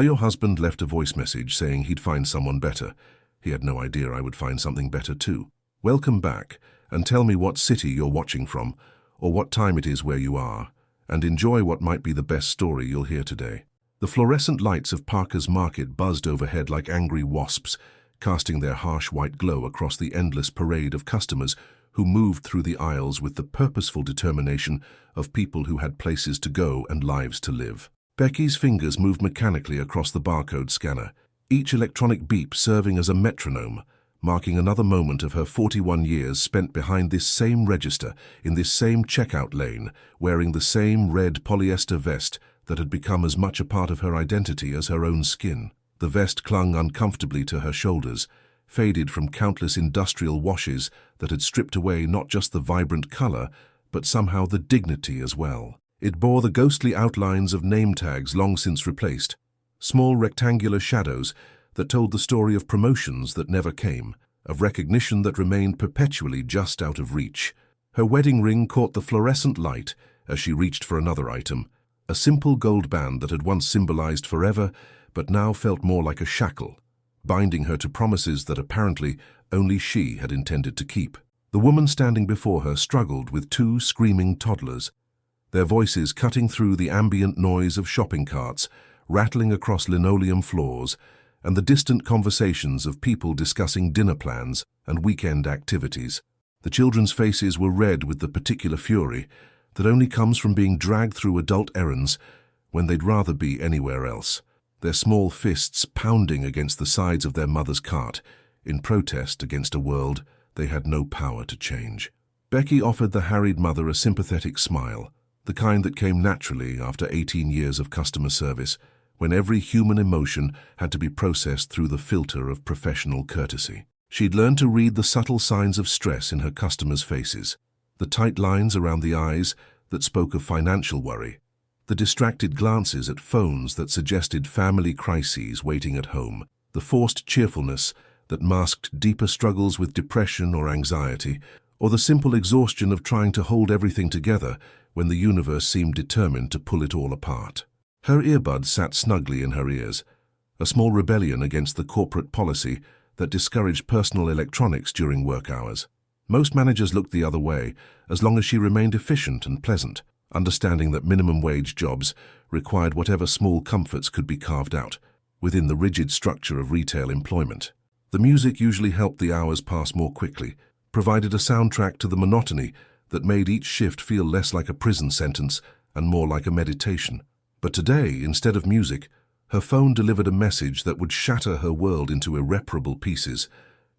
Your husband left a voice message saying he'd find someone better. He had no idea I would find something better too. Welcome back, and tell me what city you're watching from, or what time it is where you are, and enjoy what might be the best story you'll hear today. The fluorescent lights of Parker's Market buzzed overhead like angry wasps, casting their harsh white glow across the endless parade of customers who moved through the aisles with the purposeful determination of people who had places to go and lives to live. Becky's fingers moved mechanically across the barcode scanner, each electronic beep serving as a metronome, marking another moment of her 41 years spent behind this same register, in this same checkout lane, wearing the same red polyester vest that had become as much a part of her identity as her own skin. The vest clung uncomfortably to her shoulders, faded from countless industrial washes that had stripped away not just the vibrant color, but somehow the dignity as well. It bore the ghostly outlines of name tags long since replaced, small rectangular shadows that told the story of promotions that never came, of recognition that remained perpetually just out of reach. Her wedding ring caught the fluorescent light as she reached for another item, a simple gold band that had once symbolized forever, but now felt more like a shackle, binding her to promises that apparently only she had intended to keep. The woman standing before her struggled with two screaming toddlers, their voices cutting through the ambient noise of shopping carts, rattling across linoleum floors, and the distant conversations of people discussing dinner plans and weekend activities. The children's faces were red with the particular fury that only comes from being dragged through adult errands when they'd rather be anywhere else, their small fists pounding against the sides of their mother's cart in protest against a world they had no power to change. Becky offered the harried mother a sympathetic smile, the kind that came naturally after 18 years of customer service, when every human emotion had to be processed through the filter of professional courtesy. She'd learned to read the subtle signs of stress in her customers' faces, the tight lines around the eyes that spoke of financial worry, the distracted glances at phones that suggested family crises waiting at home, the forced cheerfulness that masked deeper struggles with depression or anxiety, or the simple exhaustion of trying to hold everything together when the universe seemed determined to pull it all apart. Her earbuds sat snugly in her ears, a small rebellion against the corporate policy that discouraged personal electronics during work hours. Most managers looked the other way, as long as she remained efficient and pleasant, understanding that minimum wage jobs required whatever small comforts could be carved out within the rigid structure of retail employment. The music usually helped the hours pass more quickly, provided a soundtrack to the monotony that made each shift feel less like a prison sentence and more like a meditation. But today, instead of music, her phone delivered a message that would shatter her world into irreparable pieces,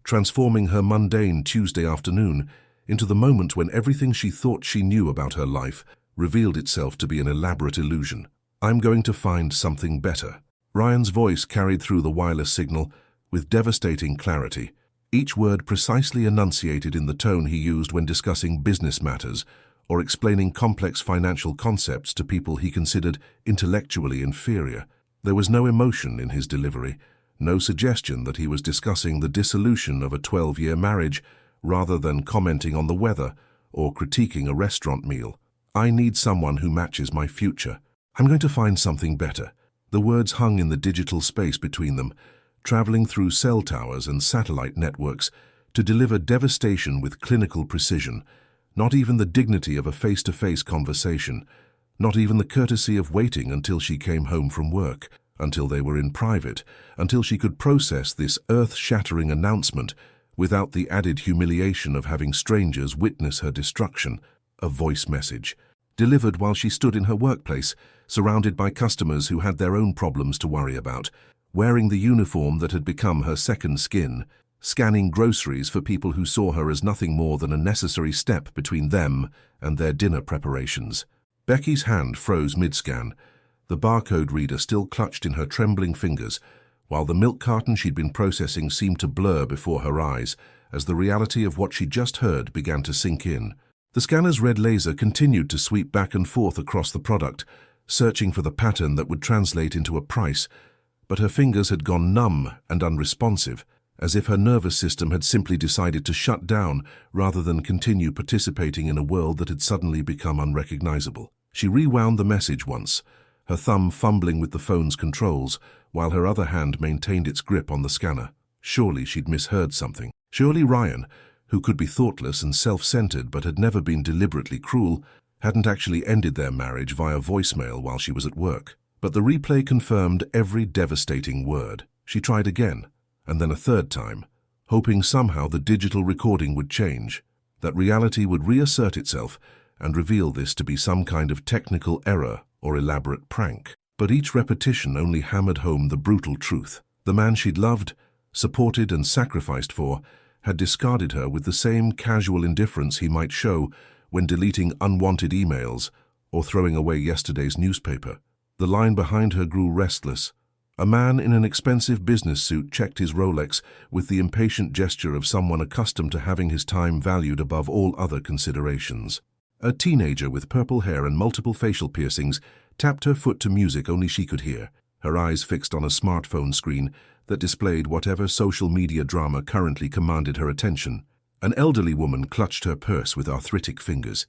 transforming her mundane Tuesday afternoon into the moment when everything she thought she knew about her life revealed itself to be an elaborate illusion. "I'm going to find something better." Ryan's voice carried through the wireless signal with devastating clarity, each word precisely enunciated in the tone he used when discussing business matters or explaining complex financial concepts to people he considered intellectually inferior. There was no emotion in his delivery, no suggestion that he was discussing the dissolution of a 12-year marriage rather than commenting on the weather or critiquing a restaurant meal. "I need someone who matches my future. I'm going to find something better." The words hung in the digital space between them, traveling through cell towers and satellite networks to deliver devastation with clinical precision. Not even the dignity of a face-to-face conversation, not even the courtesy of waiting until she came home from work, until they were in private, until she could process this earth-shattering announcement without the added humiliation of having strangers witness her destruction. A voice message, delivered while she stood in her workplace, surrounded by customers who had their own problems to worry about, wearing the uniform that had become her second skin, scanning groceries for people who saw her as nothing more than a necessary step between them and their dinner preparations. Becky's hand froze mid-scan, the barcode reader still clutched in her trembling fingers, while the milk carton she'd been processing seemed to blur before her eyes as the reality of what she'd just heard began to sink in. The scanner's red laser continued to sweep back and forth across the product, searching for the pattern that would translate into a price, but her fingers had gone numb and unresponsive, as if her nervous system had simply decided to shut down rather than continue participating in a world that had suddenly become unrecognizable. She rewound the message once, her thumb fumbling with the phone's controls, while her other hand maintained its grip on the scanner. Surely she'd misheard something. Surely Ryan, who could be thoughtless and self-centered but had never been deliberately cruel, hadn't actually ended their marriage via voicemail while she was at work. But the replay confirmed every devastating word. She tried again, and then a third time, hoping somehow the digital recording would change, that reality would reassert itself and reveal this to be some kind of technical error or elaborate prank. But each repetition only hammered home the brutal truth. The man she'd loved, supported and sacrificed for, had discarded her with the same casual indifference he might show when deleting unwanted emails or throwing away yesterday's newspaper. The line behind her grew restless. A man in an expensive business suit checked his Rolex with the impatient gesture of someone accustomed to having his time valued above all other considerations. A teenager with purple hair and multiple facial piercings tapped her foot to music only she could hear, her eyes fixed on a smartphone screen that displayed whatever social media drama currently commanded her attention. An elderly woman clutched her purse with arthritic fingers,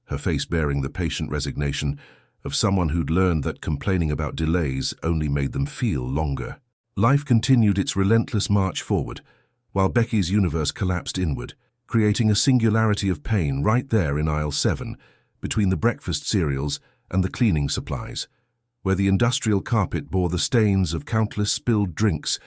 her face bearing the patient resignation of someone who'd learned that complaining about delays only made them feel longer. Life continued its relentless march forward, while Becky's universe collapsed inward, creating a singularity of pain right there in aisle 7, between the breakfast cereals and the cleaning supplies, where the industrial carpet bore the stains of countless spilled drinks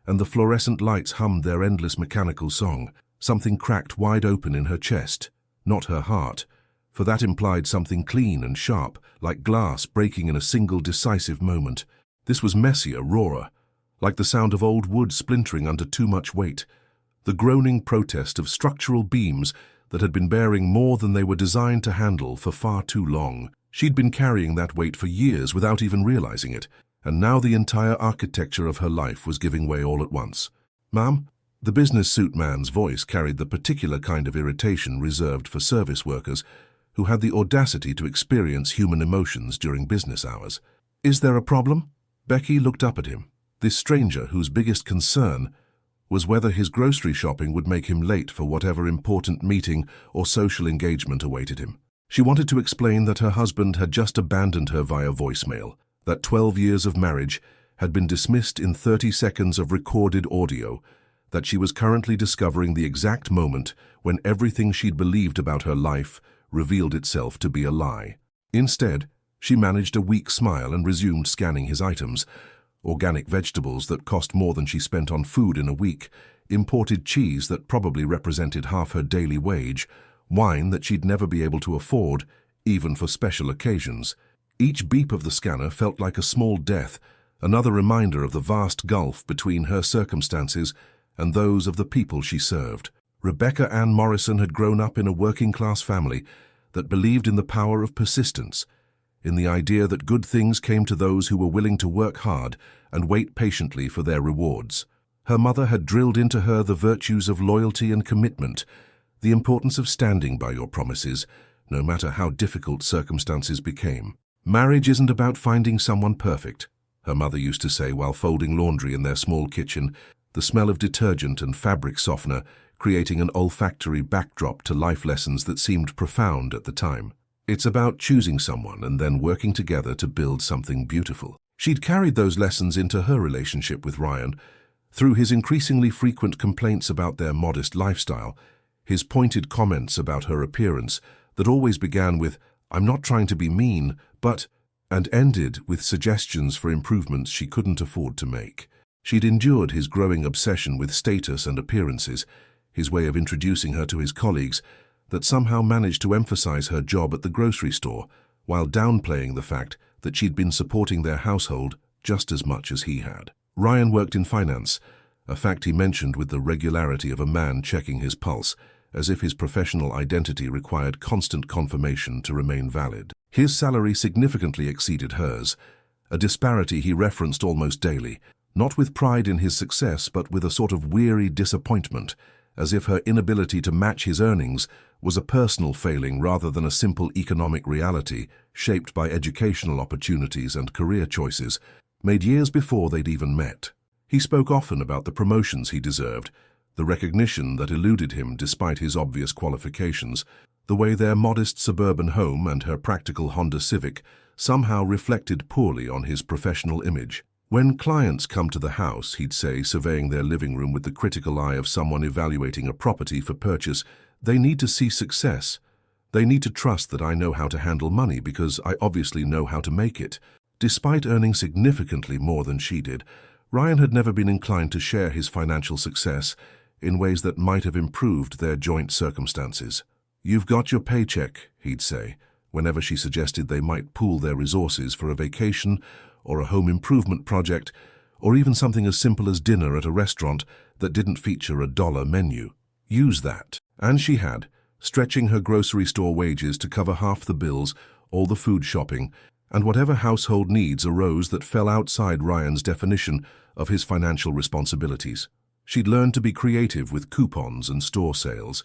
and the fluorescent lights hummed their endless mechanical song. Something cracked wide open in her chest, not her heart, for that implied something clean and sharp, like glass breaking in a single decisive moment. This was messier, rawer, like the sound of old wood splintering under too much weight, the groaning protest of structural beams that had been bearing more than they were designed to handle for far too long. She'd been carrying that weight for years without even realizing it, and now the entire architecture of her life was giving way all at once. "Ma'am?" The business suit man's voice carried the particular kind of irritation reserved for service workers who had the audacity to experience human emotions during business hours. "Is there a problem?" Becky looked up at him, this stranger whose biggest concern was whether his grocery shopping would make him late for whatever important meeting or social engagement awaited him. She wanted to explain that her husband had just abandoned her via voicemail, that 12 years of marriage had been dismissed in 30 seconds of recorded audio, that she was currently discovering the exact moment when everything she'd believed about her life revealed itself to be a lie. Instead, she managed a weak smile and resumed scanning his items: organic vegetables that cost more than she spent on food in a week, imported cheese that probably represented half her daily wage, wine that she'd never be able to afford, even for special occasions. Each beep of the scanner felt like a small death, another reminder of the vast gulf between her circumstances and those of the people she served. Rebecca Ann Morrison had grown up in a working-class family that believed in the power of persistence, in the idea that good things came to those who were willing to work hard and wait patiently for their rewards. Her mother had drilled into her the virtues of loyalty and commitment, the importance of standing by your promises, no matter how difficult circumstances became. "Marriage isn't about finding someone perfect," her mother used to say while folding laundry in their small kitchen, the smell of detergent and fabric softener creating an olfactory backdrop to life lessons that seemed profound at the time. "It's about choosing someone and then working together to build something beautiful." She'd carried those lessons into her relationship with Ryan, through his increasingly frequent complaints about their modest lifestyle, his pointed comments about her appearance that always began with, "I'm not trying to be mean, but," and ended with suggestions for improvements she couldn't afford to make. She'd endured his growing obsession with status and appearances, his way of introducing her to his colleagues, that somehow managed to emphasize her job at the grocery store, while downplaying the fact that she'd been supporting their household just as much as he had. Ryan worked in finance, a fact he mentioned with the regularity of a man checking his pulse, as if his professional identity required constant confirmation to remain valid. His salary significantly exceeded hers, a disparity he referenced almost daily, not with pride in his success but with a sort of weary disappointment, as if her inability to match his earnings was a personal failing rather than a simple economic reality shaped by educational opportunities and career choices, made years before they'd even met. He spoke often about the promotions he deserved, the recognition that eluded him despite his obvious qualifications, the way their modest suburban home and her practical Honda Civic somehow reflected poorly on his professional image. When clients come to the house, he'd say, surveying their living room with the critical eye of someone evaluating a property for purchase, they need to see success. They need to trust that I know how to handle money because I obviously know how to make it. Despite earning significantly more than she did, Ryan had never been inclined to share his financial success in ways that might have improved their joint circumstances. "You've got your paycheck," he'd say, whenever she suggested they might pool their resources for a vacation or a home improvement project, or even something as simple as dinner at a restaurant that didn't feature a dollar menu. Use that. And she had, stretching her grocery store wages to cover half the bills, all the food shopping, and whatever household needs arose that fell outside Ryan's definition of his financial responsibilities. She'd learned to be creative with coupons and store sales,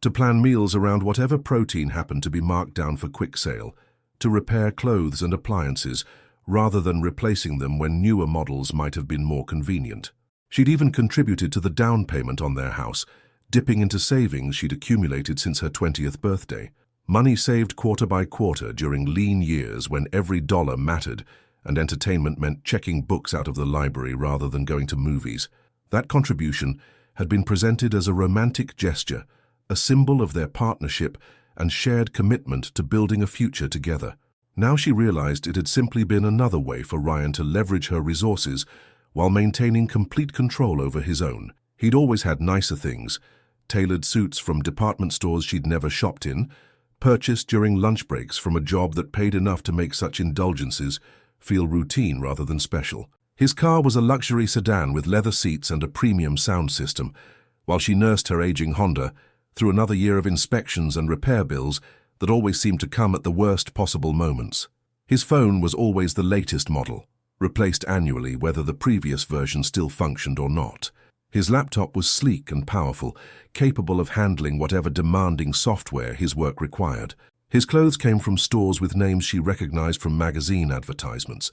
to plan meals around whatever protein happened to be marked down for quick sale, to repair clothes and appliances rather than replacing them when newer models might have been more convenient. She'd even contributed to the down payment on their house, dipping into savings she'd accumulated since her 20th birthday. Money saved quarter by quarter during lean years when every dollar mattered and entertainment meant checking books out of the library rather than going to movies. That contribution had been presented as a romantic gesture, a symbol of their partnership and shared commitment to building a future together. Now she realized it had simply been another way for Ryan to leverage her resources while maintaining complete control over his own. He'd always had nicer things, tailored suits from department stores she'd never shopped in, purchased during lunch breaks from a job that paid enough to make such indulgences feel routine rather than special. His car was a luxury sedan with leather seats and a premium sound system, while she nursed her aging Honda through another year of inspections and repair bills that always seemed to come at the worst possible moments. His phone was always the latest model, replaced annually whether the previous version still functioned or not. His laptop was sleek and powerful, capable of handling whatever demanding software his work required. His clothes came from stores with names she recognized from magazine advertisements,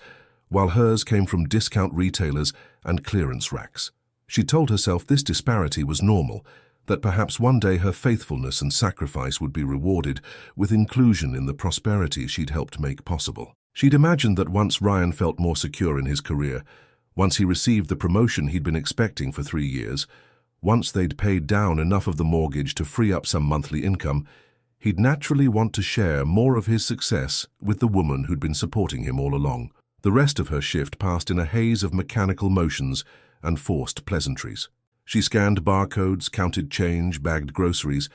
while hers came from discount retailers and clearance racks. She told herself this disparity was normal, that perhaps one day her faithfulness and sacrifice would be rewarded with inclusion in the prosperity she'd helped make possible. She'd imagined that once Ryan felt more secure in his career, once he received the promotion he'd been expecting for 3 years, once they'd paid down enough of the mortgage to free up some monthly income, he'd naturally want to share more of his success with the woman who'd been supporting him all along. The rest of her shift passed in a haze of mechanical motions and forced pleasantries. She scanned barcodes, counted change, bagged groceries,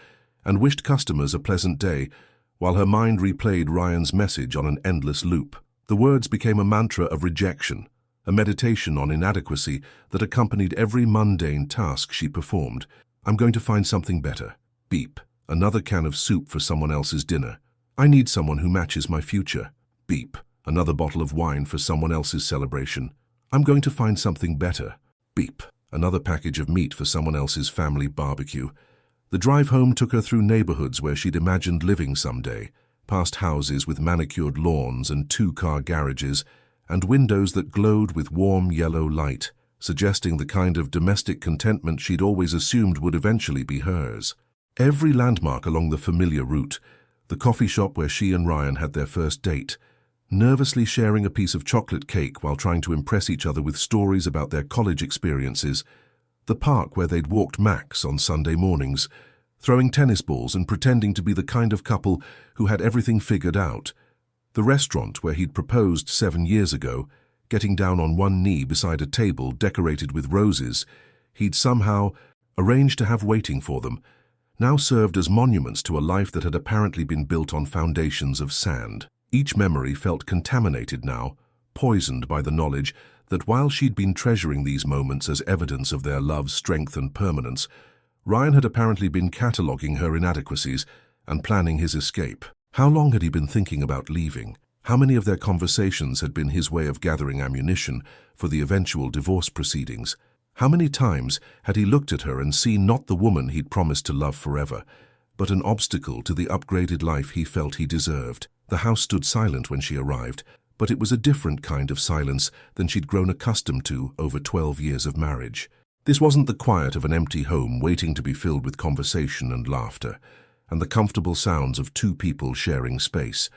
and wished customers a pleasant day, while her mind replayed Ryan's message on an endless loop. The words became a mantra of rejection, a meditation on inadequacy that accompanied every mundane task she performed. "I'm going to find something better." Beep. Another can of soup for someone else's dinner. "I need someone who matches my future." Beep. Another bottle of wine for someone else's celebration. "I'm going to find something better." Beep. Another package of meat for someone else's family barbecue. The drive home took her through neighborhoods where she'd imagined living someday, past houses with manicured lawns and 2-car garages, and windows that glowed with warm yellow light, suggesting the kind of domestic contentment she'd always assumed would eventually be hers. Every landmark along the familiar route, the coffee shop where she and Ryan had their first date, nervously sharing a piece of chocolate cake while trying to impress each other with stories about their college experiences, the park where they'd walked Max on Sunday mornings, throwing tennis balls and pretending to be the kind of couple who had everything figured out, the restaurant where he'd proposed 7 years ago, getting down on one knee beside a table decorated with roses he'd somehow arranged to have waiting for them, now served as monuments to a life that had apparently been built on foundations of sand. Each memory felt contaminated now, poisoned by the knowledge that while she'd been treasuring these moments as evidence of their love's strength and permanence, Ryan had apparently been cataloguing her inadequacies and planning his escape. How long had he been thinking about leaving? How many of their conversations had been his way of gathering ammunition for the eventual divorce proceedings? How many times had he looked at her and seen not the woman he'd promised to love forever, but an obstacle to the upgraded life he felt he deserved? The house stood silent when she arrived, but it was a different kind of silence than she'd grown accustomed to over 12 years of marriage. This wasn't the quiet of an empty home waiting to be filled with conversation and laughter, and the comfortable sounds of 2 people sharing space.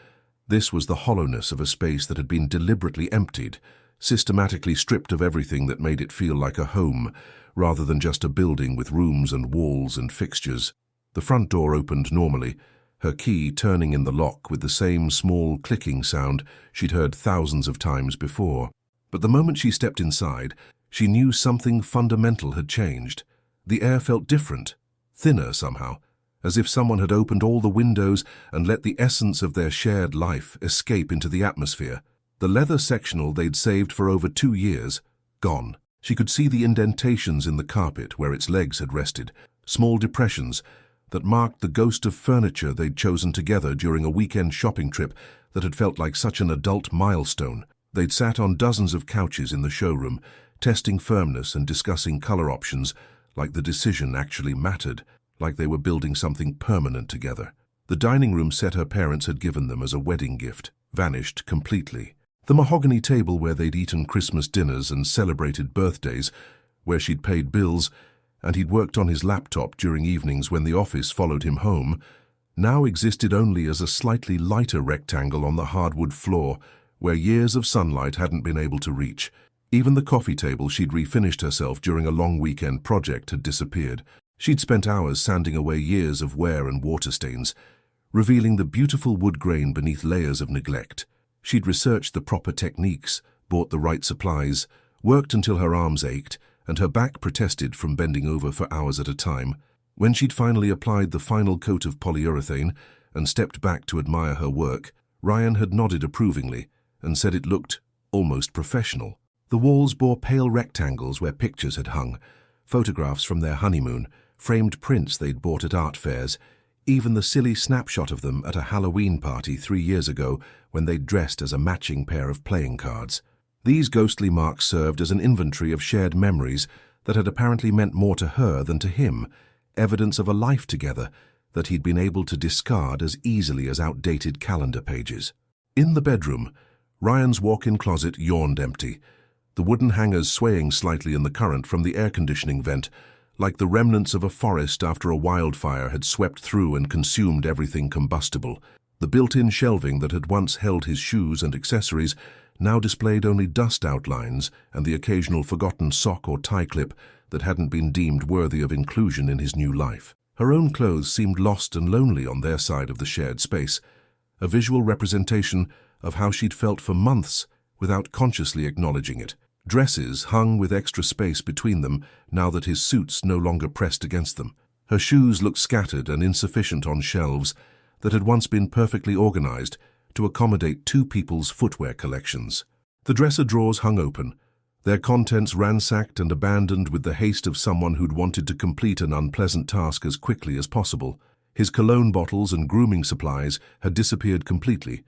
This was the hollowness of a space that had been deliberately emptied, systematically stripped of everything that made it feel like a home, rather than just a building with rooms and walls and fixtures. The front door opened normally, her key turning in the lock with the same small clicking sound she'd heard thousands of times before. But the moment she stepped inside, she knew something fundamental had changed. The air felt different, thinner somehow, as if someone had opened all the windows and let the essence of their shared life escape into the atmosphere. The leather sectional they'd saved for over 2 years, gone. She could see the indentations in the carpet where its legs had rested, small depressions that marked the ghost of furniture they'd chosen together during a weekend shopping trip that had felt like such an adult milestone. They'd sat on dozens of couches in the showroom, testing firmness and discussing color options like the decision actually mattered, like they were building something permanent together. The dining room set her parents had given them as a wedding gift vanished completely. The mahogany table where they'd eaten Christmas dinners and celebrated birthdays, where she'd paid bills, and he'd worked on his laptop during evenings when the office followed him home, now existed only as a slightly lighter rectangle on the hardwood floor where years of sunlight hadn't been able to reach. Even the coffee table she'd refinished herself during a long weekend project had disappeared. She'd spent hours sanding away years of wear and water stains, revealing the beautiful wood grain beneath layers of neglect. She'd researched the proper techniques, bought the right supplies, worked until her arms ached, and her back protested from bending over for hours at a time. When she'd finally applied the final coat of polyurethane and stepped back to admire her work, Ryan had nodded approvingly and said it looked almost professional. The walls bore pale rectangles where pictures had hung, photographs from their honeymoon, framed prints they'd bought at art fairs, even the silly snapshot of them at a Halloween party 3 years ago when they'd dressed as a matching pair of playing cards. These ghostly marks served as an inventory of shared memories that had apparently meant more to her than to him, evidence of a life together that he'd been able to discard as easily as outdated calendar pages. In the bedroom, Ryan's walk-in closet yawned empty, the wooden hangers swaying slightly in the current from the air conditioning vent, like the remnants of a forest after a wildfire had swept through and consumed everything combustible. The built-in shelving that had once held his shoes and accessories now displayed only dust outlines and the occasional forgotten sock or tie clip that hadn't been deemed worthy of inclusion in his new life. Her own clothes seemed lost and lonely on their side of the shared space, a visual representation of how she'd felt for months without consciously acknowledging it. Dresses hung with extra space between them now that his suits no longer pressed against them. Her shoes looked scattered and insufficient on shelves that had once been perfectly organized to accommodate 2 people's footwear collections. The dresser drawers hung open, their contents ransacked and abandoned with the haste of someone who'd wanted to complete an unpleasant task as quickly as possible. His cologne bottles and grooming supplies had disappeared completely,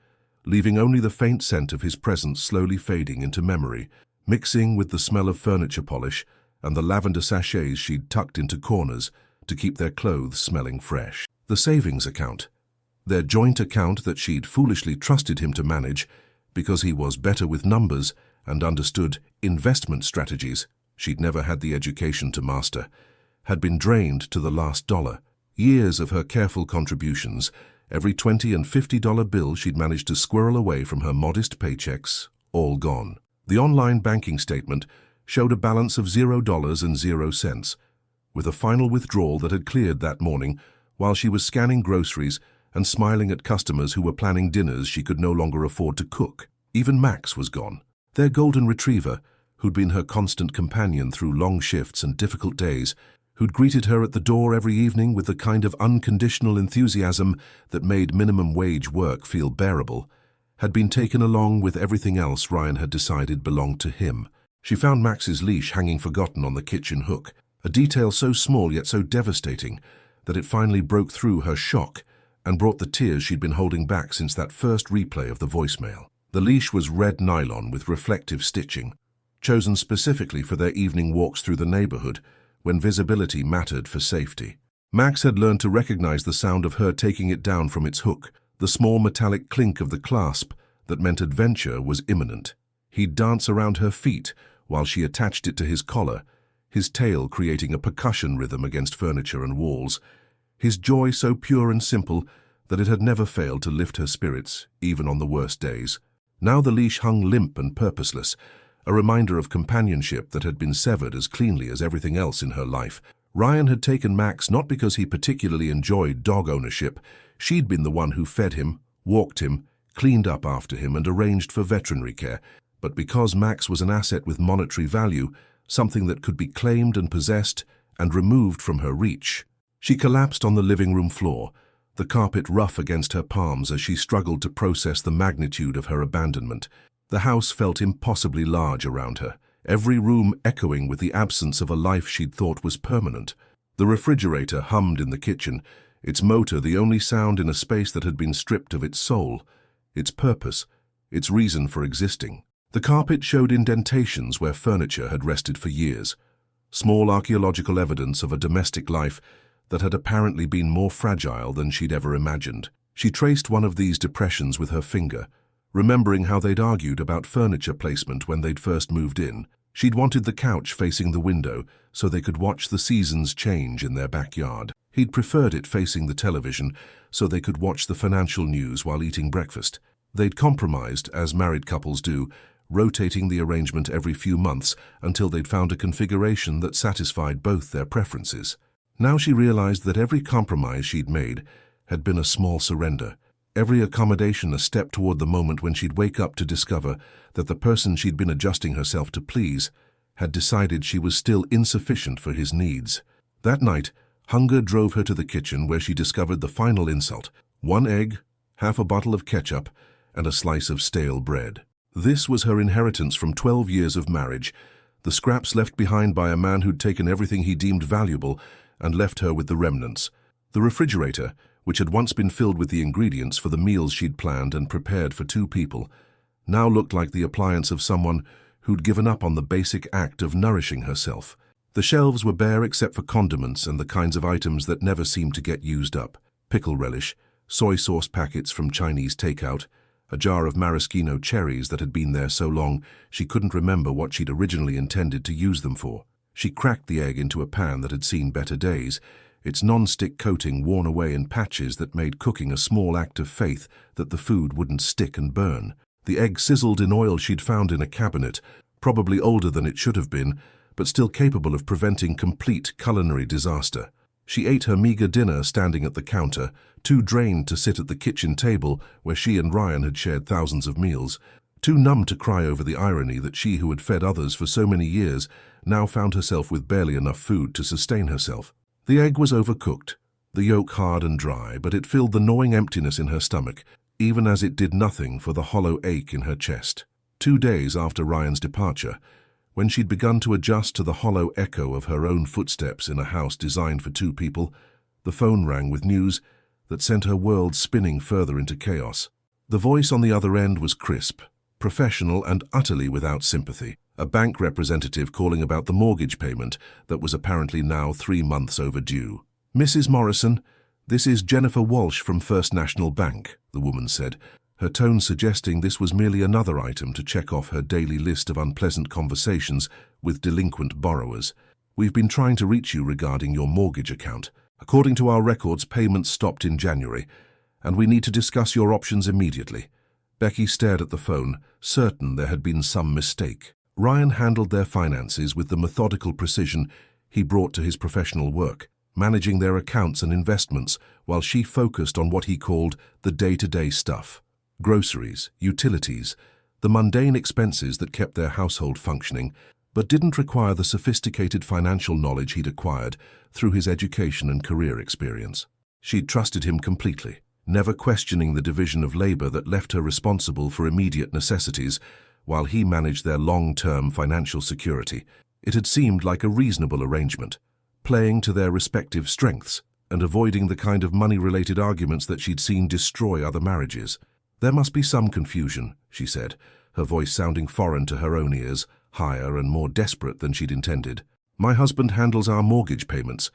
leaving only the faint scent of his presence slowly fading into memory, mixing with the smell of furniture polish and the lavender sachets she'd tucked into corners to keep their clothes smelling fresh. The savings account, their joint account that she'd foolishly trusted him to manage because he was better with numbers and understood investment strategies she'd never had the education to master, had been drained to the last dollar. Years of her careful contributions, every $20 and $50 bill she'd managed to squirrel away from her modest paychecks, all gone. The online banking statement showed a balance of $0 with a final withdrawal that had cleared that morning while she was scanning groceries and smiling at customers who were planning dinners she could no longer afford to cook. Even Max was gone. Their golden retriever, who'd been her constant companion through long shifts and difficult days, who'd greeted her at the door every evening with the kind of unconditional enthusiasm that made minimum wage work feel bearable, had been taken along with everything else Ryan had decided belonged to him. She found Max's leash hanging forgotten on the kitchen hook, a detail so small yet so devastating that it finally broke through her shock and brought the tears she'd been holding back since that first replay of the voicemail. The leash was red nylon with reflective stitching, chosen specifically for their evening walks through the neighborhood when visibility mattered for safety. Max had learned to recognize the sound of her taking it down from its hook, the small metallic clink of the clasp that meant adventure was imminent. He'd dance around her feet while she attached it to his collar, his tail creating a percussion rhythm against furniture and walls, his joy so pure and simple that it had never failed to lift her spirits, even on the worst days. Now the leash hung limp and purposeless, a reminder of companionship that had been severed as cleanly as everything else in her life. Ryan had taken Max not because he particularly enjoyed dog ownership. She'd been the one who fed him, walked him, cleaned up after him, and arranged for veterinary care, but because Max was an asset with monetary value, something that could be claimed and possessed and removed from her reach. She collapsed on the living room floor, the carpet rough against her palms as she struggled to process the magnitude of her abandonment. The house felt impossibly large around her, every room echoing with the absence of a life she'd thought was permanent. The refrigerator hummed in the kitchen, its motor the only sound in a space that had been stripped of its soul, its purpose, its reason for existing. The carpet showed indentations where furniture had rested for years, small archaeological evidence of a domestic life that had apparently been more fragile than she'd ever imagined. She traced one of these depressions with her finger, remembering how they'd argued about furniture placement when they'd first moved in. She'd wanted the couch facing the window so they could watch the seasons change in their backyard. He'd preferred it facing the television so they could watch the financial news while eating breakfast. They'd compromised, as married couples do, rotating the arrangement every few months until they'd found a configuration that satisfied both their preferences. Now she realized that every compromise she'd made had been a small surrender, every accommodation a step toward the moment when she'd wake up to discover that the person she'd been adjusting herself to please had decided she was still insufficient for his needs. That night, hunger drove her to the kitchen where she discovered the final insult: 1 egg, half a bottle of ketchup, and a slice of stale bread. This was her inheritance from 12 years of marriage, the scraps left behind by a man who'd taken everything he deemed valuable and left her with the remnants. The refrigerator, which had once been filled with the ingredients for the meals she'd planned and prepared for 2 people, now looked like the appliance of someone who'd given up on the basic act of nourishing herself. The shelves were bare except for condiments and the kinds of items that never seemed to get used up: pickle relish, soy sauce packets from Chinese takeout, a jar of maraschino cherries that had been there so long she couldn't remember what she'd originally intended to use them for. She cracked the egg into a pan that had seen better days, its non-stick coating worn away in patches that made cooking a small act of faith that the food wouldn't stick and burn. The egg sizzled in oil she'd found in a cabinet, probably older than it should have been, but still capable of preventing complete culinary disaster. She ate her meager dinner standing at the counter, too drained to sit at the kitchen table where she and Ryan had shared thousands of meals, too numb to cry over the irony that she who had fed others for so many years now found herself with barely enough food to sustain herself. The egg was overcooked, the yolk hard and dry, but it filled the gnawing emptiness in her stomach, even as it did nothing for the hollow ache in her chest. 2 days after Ryan's departure, when she'd begun to adjust to the hollow echo of her own footsteps in a house designed for 2 people, the phone rang with news that sent her world spinning further into chaos. The voice on the other end was crisp, professional, and utterly without sympathy. A bank representative calling about the mortgage payment that was apparently now 3 months overdue. "Mrs. Morrison, this is Jennifer Walsh from First National Bank," the woman said, her tone suggesting this was merely another item to check off her daily list of unpleasant conversations with delinquent borrowers. "We've been trying to reach you regarding your mortgage account. According to our records, payments stopped in January, and we need to discuss your options immediately." Becky stared at the phone, certain there had been some mistake. Ryan handled their finances with the methodical precision he brought to his professional work, managing their accounts and investments while she focused on what he called the day-to-day stuff: groceries, utilities, the mundane expenses that kept their household functioning, but didn't require the sophisticated financial knowledge he'd acquired through his education and career experience. She'd trusted him completely, never questioning the division of labor that left her responsible for immediate necessities while he managed their long-term financial security. It had seemed like a reasonable arrangement, playing to their respective strengths and avoiding the kind of money-related arguments that she'd seen destroy other marriages. "There must be some confusion," she said, her voice sounding foreign to her own ears, higher and more desperate than she'd intended. "My husband handles our mortgage payments.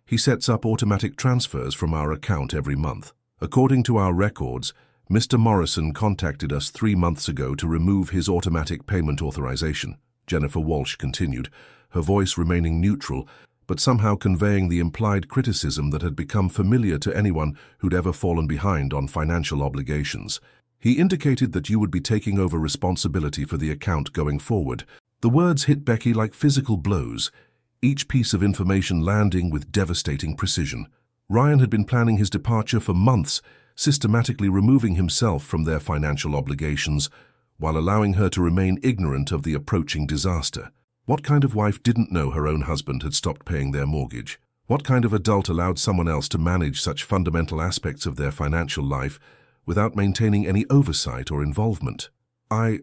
He sets up automatic transfers from our account every month. According to our records, Mr. Morrison contacted us 3 months ago to remove his automatic payment authorization," Jennifer Walsh continued, her voice remaining neutral but somehow conveying the implied criticism that had become familiar to anyone who'd ever fallen behind on financial obligations. He indicated that you would be taking over responsibility for the account going forward. The words hit Becky like physical blows, each piece of information landing with devastating precision. Ryan had been planning his departure for months, systematically removing himself from their financial obligations, while allowing her to remain ignorant of the approaching disaster. What kind of wife didn't know her own husband had stopped paying their mortgage? What kind of adult allowed someone else to manage such fundamental aspects of their financial life without maintaining any oversight or involvement? I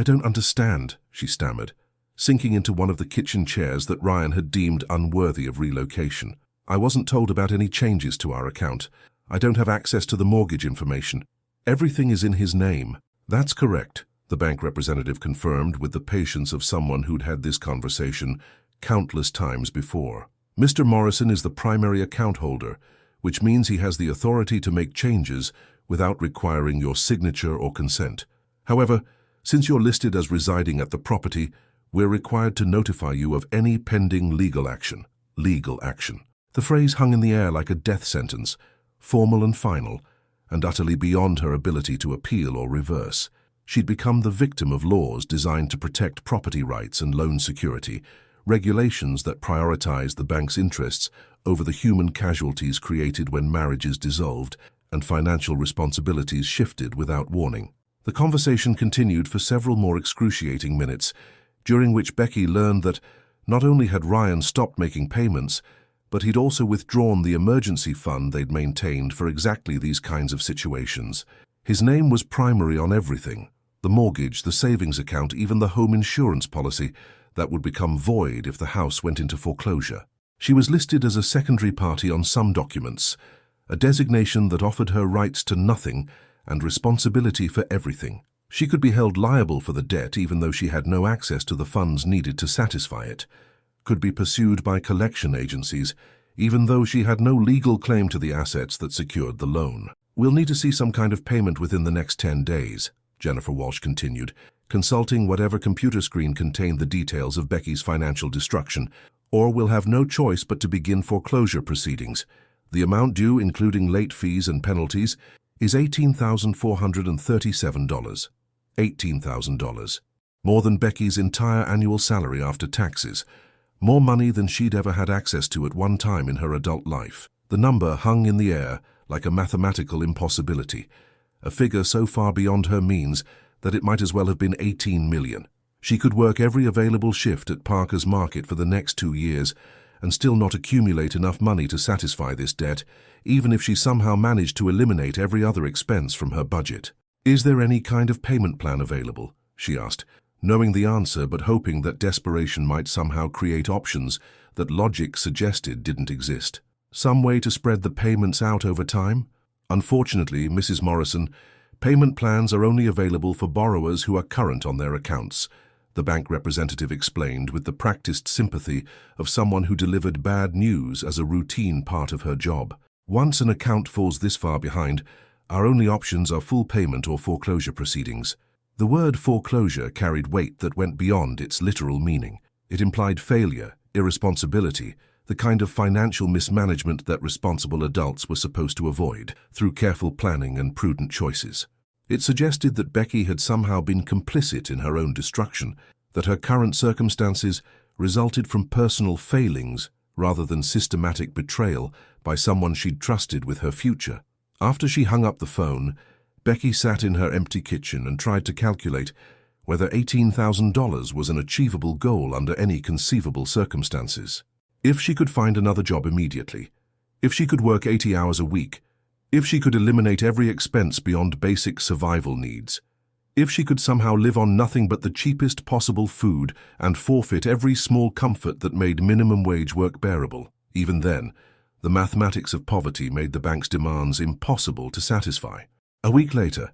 don't understand, she stammered, sinking into one of the kitchen chairs that Ryan had deemed unworthy of relocation. I wasn't told about any changes to our account. I don't have access to the mortgage information. Everything is in his name. That's correct, the bank representative confirmed with the patience of someone who'd had this conversation countless times before. Mr. Morrison is the primary account holder, which means he has the authority to make changes without requiring your signature or consent. However, since you're listed as residing at the property, we're required to notify you of any pending legal action. Legal action. The phrase hung in the air like a death sentence, formal and final, and utterly beyond her ability to appeal or reverse. She'd become the victim of laws designed to protect property rights and loan security, regulations that prioritize the bank's interests over the human casualties created when marriages dissolved and financial responsibilities shifted without warning. The conversation continued for several more excruciating minutes, during which Becky learned that not only had Ryan stopped making payments, but he'd also withdrawn the emergency fund they'd maintained for exactly these kinds of situations. His name was primary on everything: the mortgage, the savings account, even the home insurance policy that would become void if the house went into foreclosure. She was listed as a secondary party on some documents, a designation that offered her rights to nothing and responsibility for everything. She could be held liable for the debt even though she had no access to the funds needed to satisfy it, could be pursued by collection agencies even though she had no legal claim to the assets that secured the loan. We'll need to see some kind of payment within the next 10 days, Jennifer Walsh continued, consulting whatever computer screen contained the details of Becky's financial destruction, or we'll have no choice but to begin foreclosure proceedings. The amount due, including late fees and penalties, is $18,437. $18,000. More than Becky's entire annual salary after taxes. More money than she'd ever had access to at one time in her adult life. The number hung in the air like a mathematical impossibility, a figure so far beyond her means that it might as well have been 18 million. She could work every available shift at Parker's Market for the next 2 years and still not accumulate enough money to satisfy this debt, even if she somehow managed to eliminate every other expense from her budget. Is there any kind of payment plan available? She asked, knowing the answer but hoping that desperation might somehow create options that logic suggested didn't exist. Some way to spread the payments out over time? Unfortunately, Mrs. Morrison, payment plans are only available for borrowers who are current on their accounts, the bank representative explained with the practiced sympathy of someone who delivered bad news as a routine part of her job. Once an account falls this far behind, our only options are full payment or foreclosure proceedings. The word foreclosure carried weight that went beyond its literal meaning. It implied failure, irresponsibility, the kind of financial mismanagement that responsible adults were supposed to avoid through careful planning and prudent choices. It suggested that Becky had somehow been complicit in her own destruction, that her current circumstances resulted from personal failings rather than systematic betrayal by someone she'd trusted with her future. After she hung up the phone, Becky sat in her empty kitchen and tried to calculate whether $18,000 was an achievable goal under any conceivable circumstances. If she could find another job immediately, if she could work 80 hours a week, if she could eliminate every expense beyond basic survival needs, if she could somehow live on nothing but the cheapest possible food and forfeit every small comfort that made minimum wage work bearable, even then, the mathematics of poverty made the bank's demands impossible to satisfy. A week later,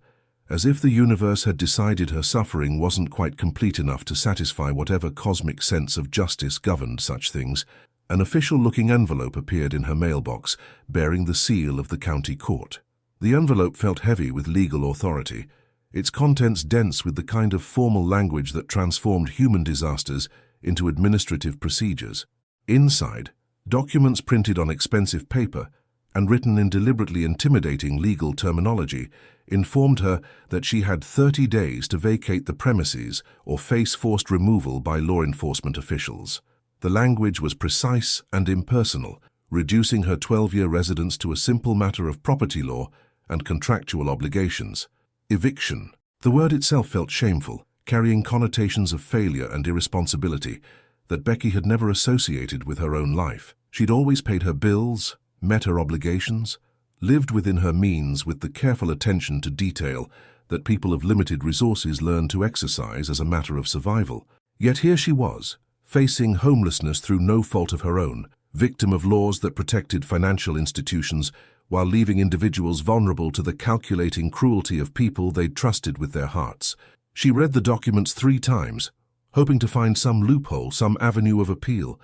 as if the universe had decided her suffering wasn't quite complete enough to satisfy whatever cosmic sense of justice governed such things, an official-looking envelope appeared in her mailbox, bearing the seal of the county court. The envelope felt heavy with legal authority, its contents dense with the kind of formal language that transformed human disasters into administrative procedures. Inside, Documents printed on expensive paper and written in deliberately intimidating legal terminology informed her that she had 30 days to vacate the premises or face forced removal by law enforcement officials. The language was precise and impersonal, reducing her 12-year residence to a simple matter of property law and contractual obligations. Eviction. The word itself felt shameful, carrying connotations of failure and irresponsibility that Becky had never associated with her own life. She'd always paid her bills, met her obligations, lived within her means with the careful attention to detail that people of limited resources learn to exercise as a matter of survival. Yet here she was, facing homelessness through no fault of her own, victim of laws that protected financial institutions while leaving individuals vulnerable to the calculating cruelty of people they'd trusted with their hearts. She read the documents 3 times, hoping to find some loophole, some avenue of appeal,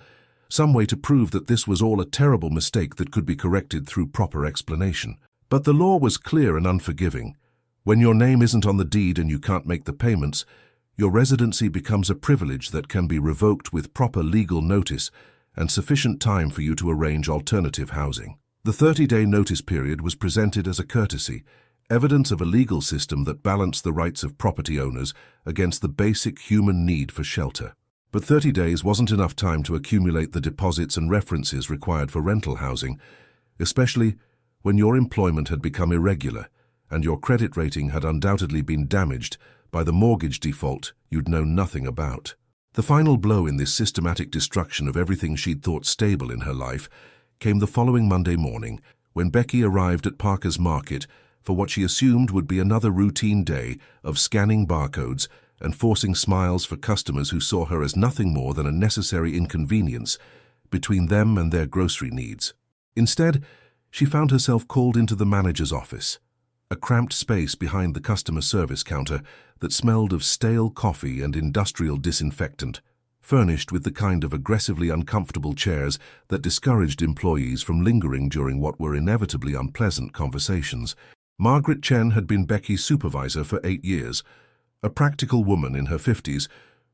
some way to prove that this was all a terrible mistake that could be corrected through proper explanation. But the law was clear and unforgiving. When your name isn't on the deed and you can't make the payments, your residency becomes a privilege that can be revoked with proper legal notice and sufficient time for you to arrange alternative housing. The 30-day notice period was presented as a courtesy, evidence of a legal system that balanced the rights of property owners against the basic human need for shelter. But 30 days wasn't enough time to accumulate the deposits and references required for rental housing, especially when your employment had become irregular and your credit rating had undoubtedly been damaged by the mortgage default you'd known nothing about. The final blow in this systematic destruction of everything she'd thought stable in her life came the following Monday morning when Becky arrived at Parker's Market for what she assumed would be another routine day of scanning barcodes and forcing smiles for customers who saw her as nothing more than a necessary inconvenience between them and their grocery needs. Instead, she found herself called into the manager's office, a cramped space behind the customer service counter that smelled of stale coffee and industrial disinfectant, furnished with the kind of aggressively uncomfortable chairs that discouraged employees from lingering during what were inevitably unpleasant conversations. Margaret Chen had been Becky's supervisor for 8 years, a practical woman in her 50s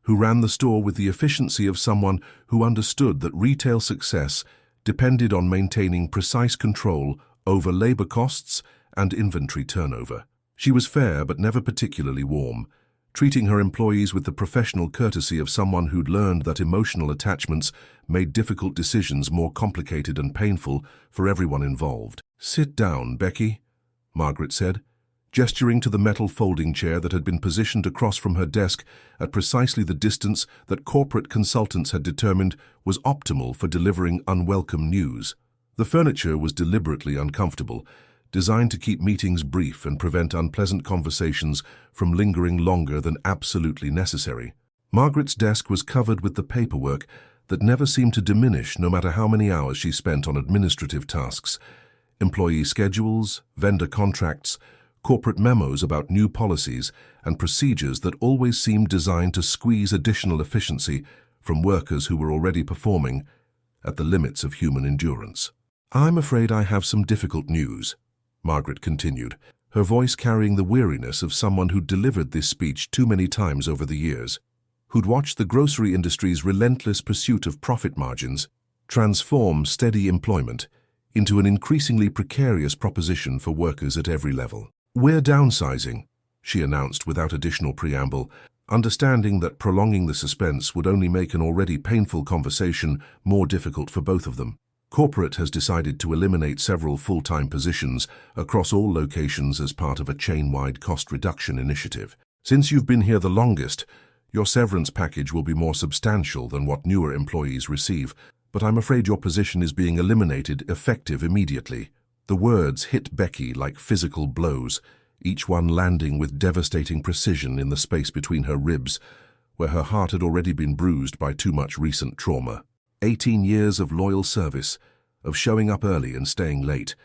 who ran the store with the efficiency of someone who understood that retail success depended on maintaining precise control over labor costs and inventory turnover. She was fair but never particularly warm, treating her employees with the professional courtesy of someone who'd learned that emotional attachments made difficult decisions more complicated and painful for everyone involved. "Sit down, Becky," Margaret said, gesturing to the metal folding chair that had been positioned across from her desk at precisely the distance that corporate consultants had determined was optimal for delivering unwelcome news. The furniture was deliberately uncomfortable, designed to keep meetings brief and prevent unpleasant conversations from lingering longer than absolutely necessary. Margaret's desk was covered with the paperwork that never seemed to diminish no matter how many hours she spent on administrative tasks, employee schedules, vendor contracts, corporate memos about new policies and procedures that always seemed designed to squeeze additional efficiency from workers who were already performing at the limits of human endurance. "I'm afraid I have some difficult news," Margaret continued, her voice carrying the weariness of someone who'd delivered this speech too many times over the years, who'd watched the grocery industry's relentless pursuit of profit margins transform steady employment into an increasingly precarious proposition for workers at every level. "We're downsizing," she announced without additional preamble, understanding that prolonging the suspense would only make an already painful conversation more difficult for both of them. Corporate has decided to eliminate several full-time positions across all locations as part of a chain-wide cost reduction initiative. Since you've been here the longest, your severance package will be more substantial than what newer employees receive, but I'm afraid your position is being eliminated effective immediately. The words hit Becky like physical blows, each one landing with devastating precision in the space between her ribs, where her heart had already been bruised by too much recent trauma. 18 years of loyal service, of showing up early and staying late,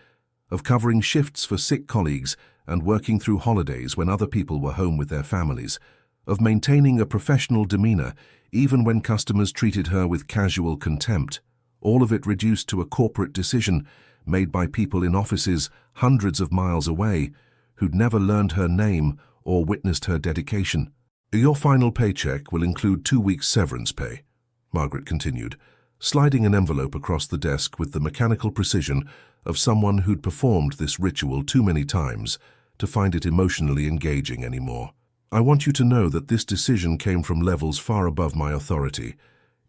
of covering shifts for sick colleagues and working through holidays when other people were home with their families, of maintaining a professional demeanor even when customers treated her with casual contempt, all of it reduced to a corporate decision made by people in offices hundreds of miles away who'd never learned her name or witnessed her dedication. "Your final paycheck will include 2 weeks severance pay," Margaret continued, sliding an envelope across the desk with the mechanical precision of someone who'd performed this ritual too many times to find it emotionally engaging anymore. I want you to know that this decision came from levels far above my authority.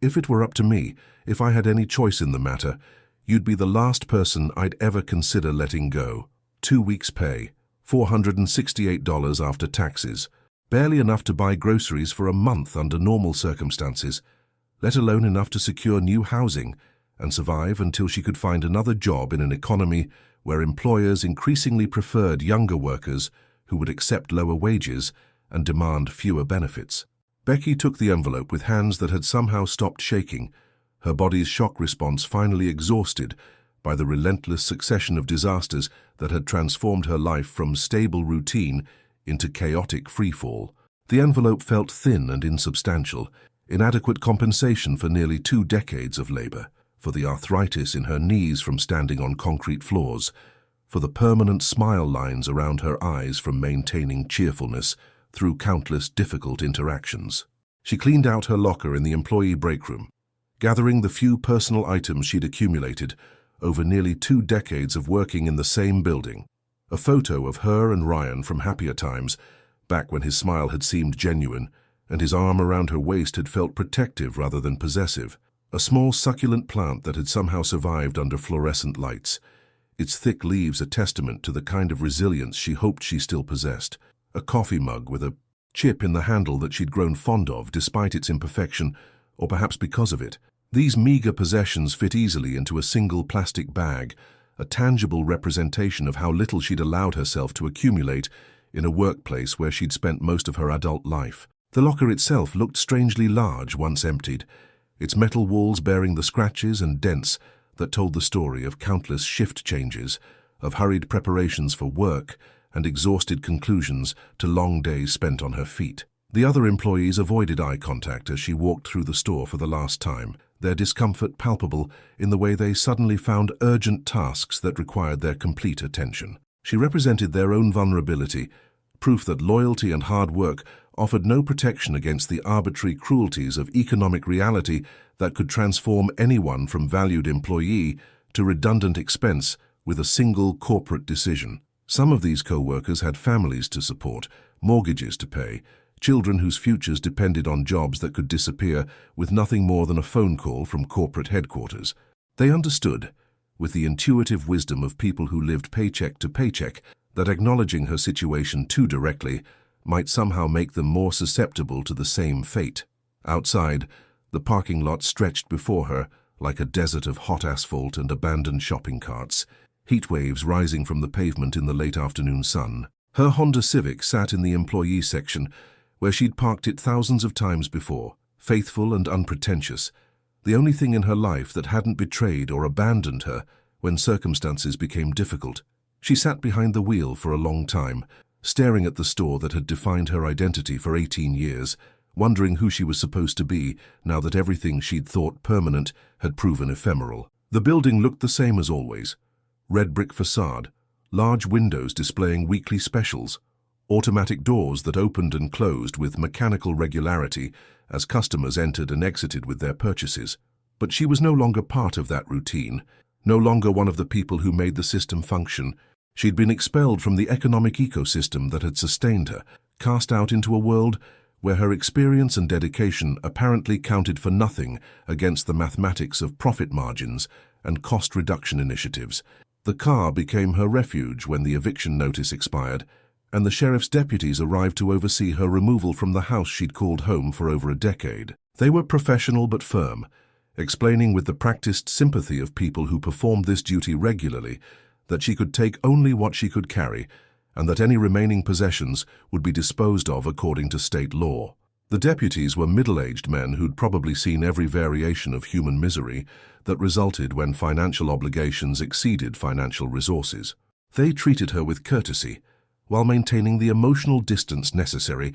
If it were up to me, if I had any choice in the matter, you'd be the last person I'd ever consider letting go. 2 weeks' pay, $468 after taxes, barely enough to buy groceries for a month under normal circumstances, let alone enough to secure new housing and survive until she could find another job in an economy where employers increasingly preferred younger workers who would accept lower wages and demand fewer benefits. Becky took the envelope with hands that had somehow stopped shaking, her body's shock response finally exhausted by the relentless succession of disasters that had transformed her life from stable routine into chaotic freefall. The envelope felt thin and insubstantial, inadequate compensation for nearly 2 decades of labor, for the arthritis in her knees from standing on concrete floors, for the permanent smile lines around her eyes from maintaining cheerfulness through countless difficult interactions. She cleaned out her locker in the employee break room, gathering the few personal items she'd accumulated over nearly 2 decades of working in the same building. A photo of her and Ryan from happier times, back when his smile had seemed genuine and his arm around her waist had felt protective rather than possessive. A small succulent plant that had somehow survived under fluorescent lights, its thick leaves a testament to the kind of resilience she hoped she still possessed. A coffee mug with a chip in the handle that she'd grown fond of despite its imperfection, or perhaps because of it. These meager possessions fit easily into a single plastic bag, a tangible representation of how little she'd allowed herself to accumulate in a workplace where she'd spent most of her adult life. The locker itself looked strangely large once emptied, its metal walls bearing the scratches and dents that told the story of countless shift changes, of hurried preparations for work, and exhausted conclusions to long days spent on her feet. The other employees avoided eye contact as she walked through the store for the last time, their discomfort palpable in the way they suddenly found urgent tasks that required their complete attention. She represented their own vulnerability, proof that loyalty and hard work offered no protection against the arbitrary cruelties of economic reality that could transform anyone from valued employee to redundant expense with a single corporate decision. Some of these co-workers had families to support, mortgages to pay, children whose futures depended on jobs that could disappear with nothing more than a phone call from corporate headquarters. They understood, with the intuitive wisdom of people who lived paycheck to paycheck, that acknowledging her situation too directly might somehow make them more susceptible to the same fate. Outside, the parking lot stretched before her like a desert of hot asphalt and abandoned shopping carts, heat waves rising from the pavement in the late afternoon sun. Her Honda Civic sat in the employee section, where she'd parked it thousands of times before, faithful and unpretentious, the only thing in her life that hadn't betrayed or abandoned her when circumstances became difficult. She sat behind the wheel for a long time, staring at the store that had defined her identity for 18 years, wondering who she was supposed to be now that everything she'd thought permanent had proven ephemeral. The building looked the same as always. Red brick facade, large windows displaying weekly specials, automatic doors that opened and closed with mechanical regularity as customers entered and exited with their purchases. But she was no longer part of that routine, no longer one of the people who made the system function. She'd been expelled from the economic ecosystem that had sustained her, cast out into a world where her experience and dedication apparently counted for nothing against the mathematics of profit margins and cost reduction initiatives. The car became her refuge when the eviction notice expired, and the sheriff's deputies arrived to oversee her removal from the house she'd called home for over a decade. They were professional but firm, explaining with the practiced sympathy of people who performed this duty regularly that she could take only what she could carry, and that any remaining possessions would be disposed of according to state law. The deputies were middle-aged men who'd probably seen every variation of human misery that resulted when financial obligations exceeded financial resources. They treated her with courtesy, while maintaining the emotional distance necessary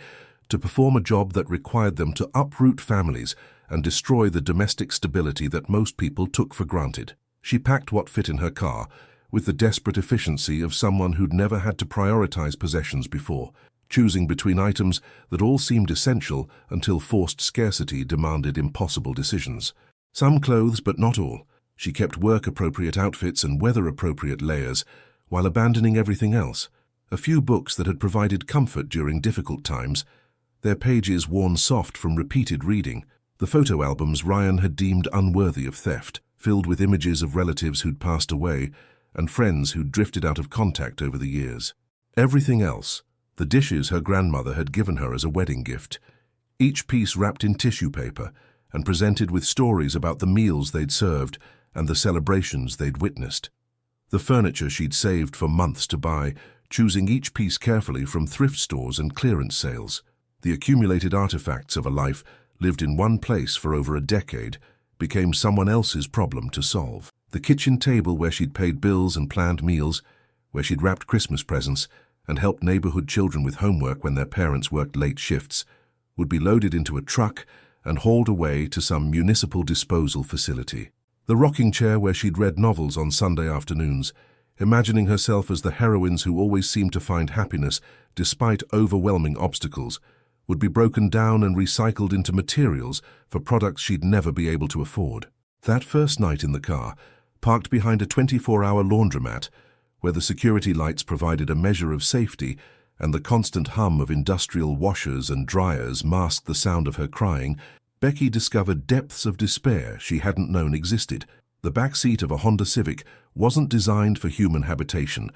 to perform a job that required them to uproot families and destroy the domestic stability that most people took for granted. She packed what fit in her car, with the desperate efficiency of someone who'd never had to prioritize possessions before, choosing between items that all seemed essential until forced scarcity demanded impossible decisions. Some clothes, but not all. She kept work-appropriate outfits and weather-appropriate layers, while abandoning everything else. A few books that had provided comfort during difficult times, their pages worn soft from repeated reading. The photo albums Ryan had deemed unworthy of theft, filled with images of relatives who'd passed away and friends who'd drifted out of contact over the years. Everything else, the dishes her grandmother had given her as a wedding gift, each piece wrapped in tissue paper and presented with stories about the meals they'd served and the celebrations they'd witnessed. The furniture she'd saved for months to buy, choosing each piece carefully from thrift stores and clearance sales. The accumulated artifacts of a life lived in one place for over a decade became someone else's problem to solve. The kitchen table where she'd paid bills and planned meals, where she'd wrapped Christmas presents and helped neighborhood children with homework when their parents worked late shifts, would be loaded into a truck and hauled away to some municipal disposal facility. The rocking chair where she'd read novels on Sunday afternoons, imagining herself as the heroines who always seemed to find happiness despite overwhelming obstacles, would be broken down and recycled into materials for products she'd never be able to afford. That first night in the car, parked behind a 24-hour laundromat, where the security lights provided a measure of safety and the constant hum of industrial washers and dryers masked the sound of her crying, Becky discovered depths of despair she hadn't known existed. The back seat of a Honda Civic wasn't designed for human habitation,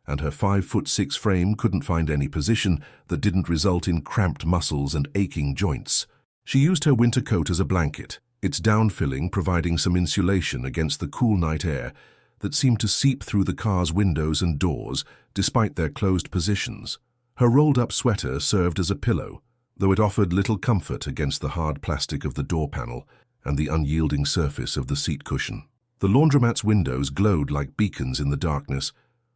and her 5'6" frame couldn't find any position that didn't result in cramped muscles and aching joints. She used her winter coat as a blanket, its down-filling providing some insulation against the cool night air that seemed to seep through the car's windows and doors despite their closed positions. Her rolled-up sweater served as a pillow, though it offered little comfort against the hard plastic of the door panel and the unyielding surface of the seat cushion. The laundromat's windows glowed like beacons in the darkness,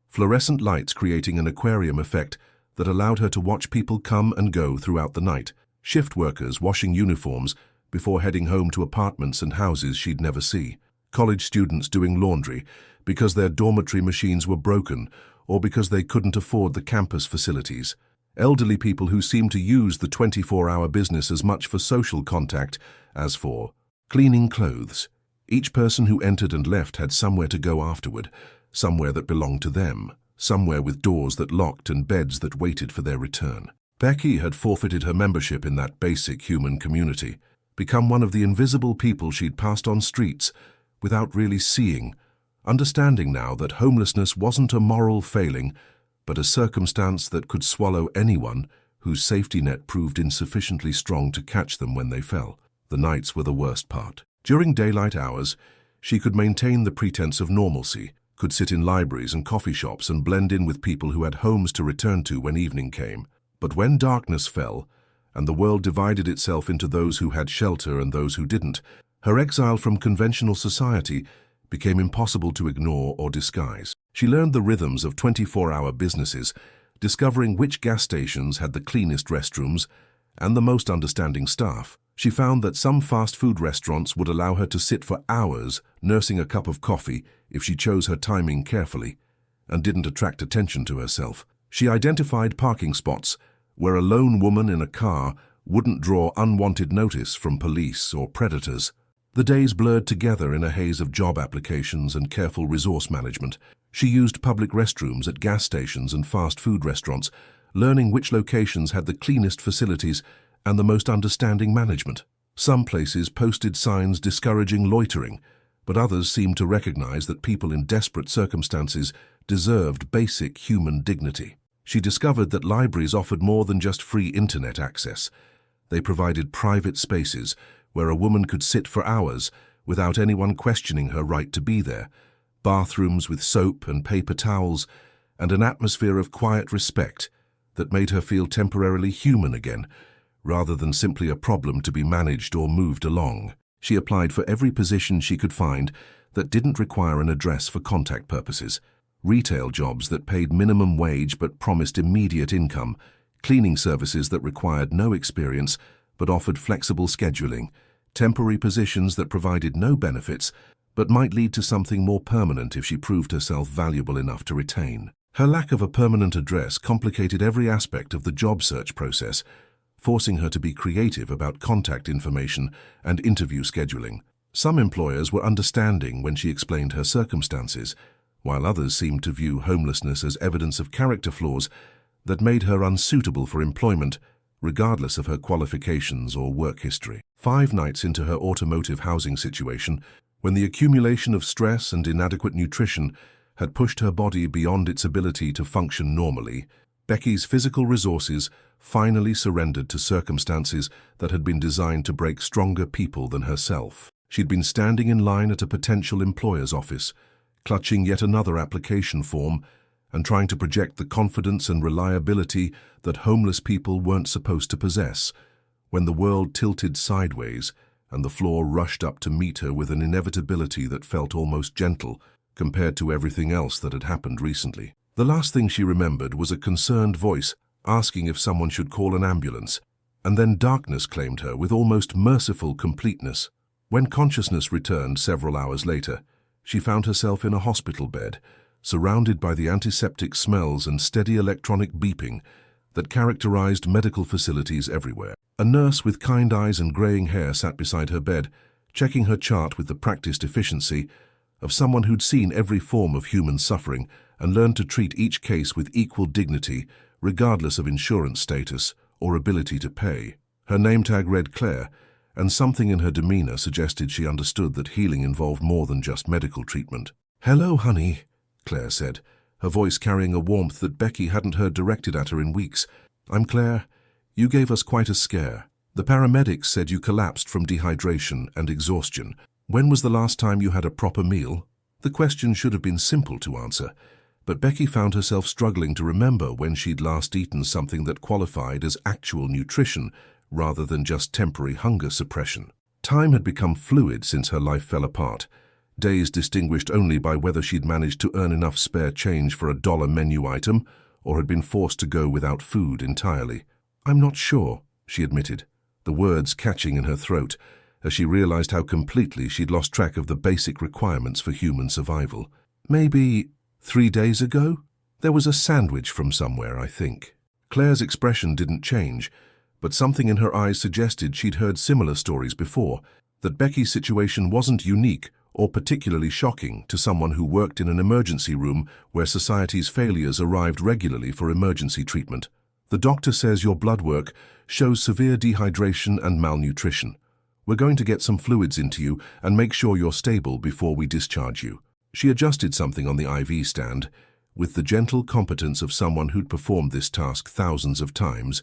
fluorescent lights creating an aquarium effect that allowed her to watch people come and go throughout the night, shift workers washing uniforms before heading home to apartments and houses she'd never see, college students doing laundry because their dormitory machines were broken or because they couldn't afford the campus facilities, elderly people who seemed to use the 24-hour business as much for social contact as for cleaning clothes. Each person who entered and left had somewhere to go afterward, somewhere that belonged to them, somewhere with doors that locked and beds that waited for their return. Becky had forfeited her membership in that basic human community, become one of the invisible people she'd passed on streets without really seeing, understanding now that homelessness wasn't a moral failing, but a circumstance that could swallow anyone whose safety net proved insufficiently strong to catch them when they fell. The nights were the worst part. During daylight hours, she could maintain the pretense of normalcy, could sit in libraries and coffee shops and blend in with people who had homes to return to when evening came. But when darkness fell, and the world divided itself into those who had shelter and those who didn't, her exile from conventional society became impossible to ignore or disguise. She learned the rhythms of 24-hour businesses, discovering which gas stations had the cleanest restrooms and the most understanding staff. She found that some fast food restaurants would allow her to sit for hours nursing a cup of coffee if she chose her timing carefully and didn't attract attention to herself. She identified parking spots where a lone woman in a car wouldn't draw unwanted notice from police or predators. The days blurred together in a haze of job applications and careful resource management. She used public restrooms at gas stations and fast food restaurants, learning which locations had the cleanest facilities and the most understanding management. Some places posted signs discouraging loitering, but others seemed to recognize that people in desperate circumstances deserved basic human dignity. She discovered that libraries offered more than just free internet access. They provided private spaces where a woman could sit for hours without anyone questioning her right to be there, bathrooms with soap and paper towels, and an atmosphere of quiet respect that made her feel temporarily human again, rather than simply a problem to be managed or moved along. She applied for every position she could find that didn't require an address for contact purposes. Retail jobs that paid minimum wage but promised immediate income, cleaning services that required no experience but offered flexible scheduling, temporary positions that provided no benefits but might lead to something more permanent if she proved herself valuable enough to retain. Her lack of a permanent address complicated every aspect of the job search process, forcing her to be creative about contact information and interview scheduling. Some employers were understanding when she explained her circumstances, while others seemed to view homelessness as evidence of character flaws that made her unsuitable for employment, regardless of her qualifications or work history. 5 nights into her automotive housing situation, when the accumulation of stress and inadequate nutrition had pushed her body beyond its ability to function normally, Becky's physical resources finally surrendered to circumstances that had been designed to break stronger people than herself. She'd been standing in line at a potential employer's office, clutching yet another application form and trying to project the confidence and reliability that homeless people weren't supposed to possess, when the world tilted sideways and the floor rushed up to meet her with an inevitability that felt almost gentle compared to everything else that had happened recently. The last thing she remembered was a concerned voice asking if someone should call an ambulance, and then darkness claimed her with almost merciful completeness. When consciousness returned several hours later, she found herself in a hospital bed, surrounded by the antiseptic smells and steady electronic beeping that characterized medical facilities everywhere. A nurse with kind eyes and graying hair sat beside her bed, checking her chart with the practiced efficiency of someone who'd seen every form of human suffering and learned to treat each case with equal dignity, regardless of insurance status or ability to pay. Her name tag read Claire, and something in her demeanor suggested she understood that healing involved more than just medical treatment. "Hello, honey," Claire said, her voice carrying a warmth that Becky hadn't heard directed at her in weeks. "I'm Claire. You gave us quite a scare. The paramedics said you collapsed from dehydration and exhaustion. When was the last time you had a proper meal?" The question should have been simple to answer, but Becky found herself struggling to remember when she'd last eaten something that qualified as actual nutrition rather than just temporary hunger suppression. Time had become fluid since her life fell apart, days distinguished only by whether she'd managed to earn enough spare change for a dollar menu item or had been forced to go without food entirely. "I'm not sure," she admitted, the words catching in her throat as she realized how completely she'd lost track of the basic requirements for human survival. "Maybe 3 days ago? There was a sandwich from somewhere, I think." Claire's expression didn't change, but something in her eyes suggested she'd heard similar stories before, that Becky's situation wasn't unique or particularly shocking to someone who worked in an emergency room where society's failures arrived regularly for emergency treatment. "The doctor says your blood work shows severe dehydration and malnutrition. We're going to get some fluids into you and make sure you're stable before we discharge you." She adjusted something on the IV stand, with the gentle competence of someone who'd performed this task thousands of times,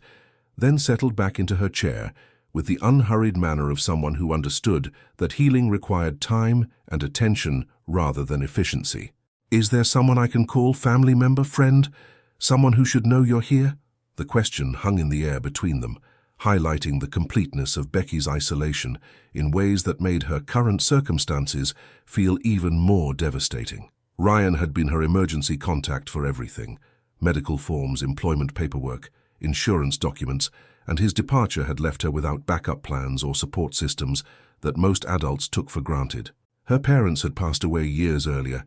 then settled back into her chair with the unhurried manner of someone who understood that healing required time and attention rather than efficiency. "Is there someone I can call, family member, friend? Someone who should know you're here?" The question hung in the air between them, highlighting the completeness of Becky's isolation in ways that made her current circumstances feel even more devastating. Ryan had been her emergency contact for everything: medical forms, employment paperwork, insurance documents, and his departure had left her without backup plans or support systems that most adults took for granted. Her parents had passed away years earlier,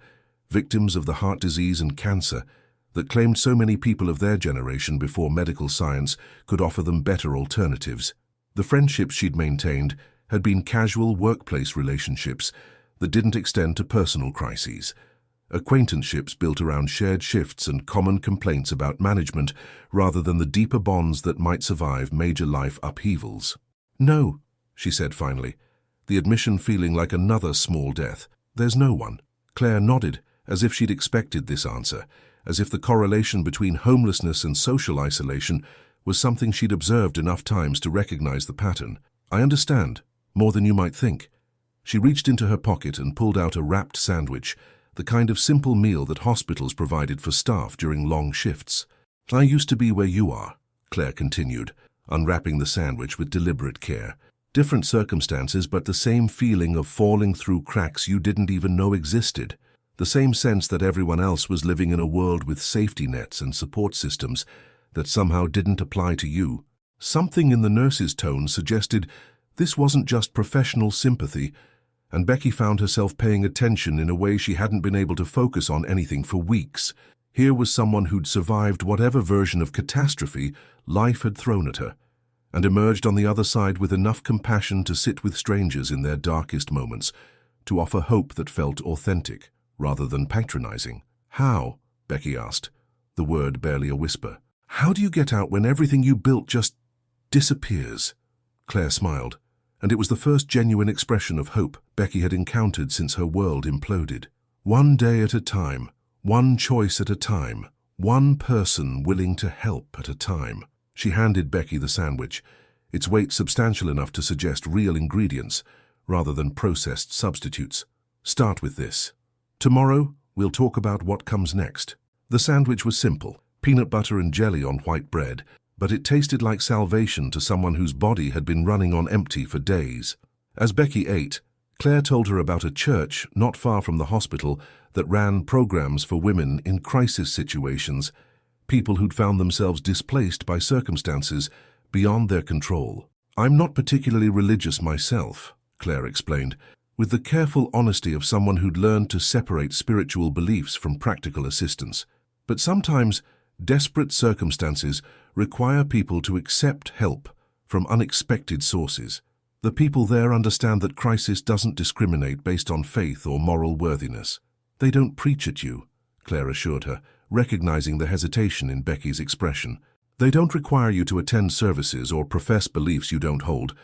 victims of the heart disease and cancer that claimed so many people of their generation before medical science could offer them better alternatives. The friendships she'd maintained had been casual workplace relationships that didn't extend to personal crises. Acquaintanceships built around shared shifts and common complaints about management rather than the deeper bonds that might survive major life upheavals. "No," she said finally, the admission feeling like another small death. "There's no one." Claire nodded, as if she'd expected this answer, as if the correlation between homelessness and social isolation was something she'd observed enough times to recognize the pattern. "I understand, more than you might think." She reached into her pocket and pulled out a wrapped sandwich, the kind of simple meal that hospitals provided for staff during long shifts. "I used to be where you are," Claire continued, unwrapping the sandwich with deliberate care. "Different circumstances, but the same feeling of falling through cracks you didn't even know existed. The same sense that everyone else was living in a world with safety nets and support systems that somehow didn't apply to you." Something in the nurse's tone suggested this wasn't just professional sympathy, and Becky found herself paying attention in a way she hadn't been able to focus on anything for weeks. Here was someone who'd survived whatever version of catastrophe life had thrown at her, and emerged on the other side with enough compassion to sit with strangers in their darkest moments, to offer hope that felt authentic, rather than patronizing. "How?" Becky asked, the word barely a whisper. "How do you get out when everything you built just disappears?" Claire smiled, and it was the first genuine expression of hope Becky had encountered since her world imploded. "One day at a time, one choice at a time, one person willing to help at a time." She handed Becky the sandwich, its weight substantial enough to suggest real ingredients rather than processed substitutes. "Start with this. Tomorrow, we'll talk about what comes next." The sandwich was simple, peanut butter and jelly on white bread, but it tasted like salvation to someone whose body had been running on empty for days. As Becky ate, Claire told her about a church not far from the hospital that ran programs for women in crisis situations, people who'd found themselves displaced by circumstances beyond their control. "I'm not particularly religious myself," Claire explained, with the careful honesty of someone who'd learned to separate spiritual beliefs from practical assistance. "But sometimes desperate circumstances require people to accept help from unexpected sources. The people there understand that crisis doesn't discriminate based on faith or moral worthiness." "They don't preach at you," Claire assured her, recognizing the hesitation in Becky's expression. "They don't require you to attend services or profess beliefs you don't hold.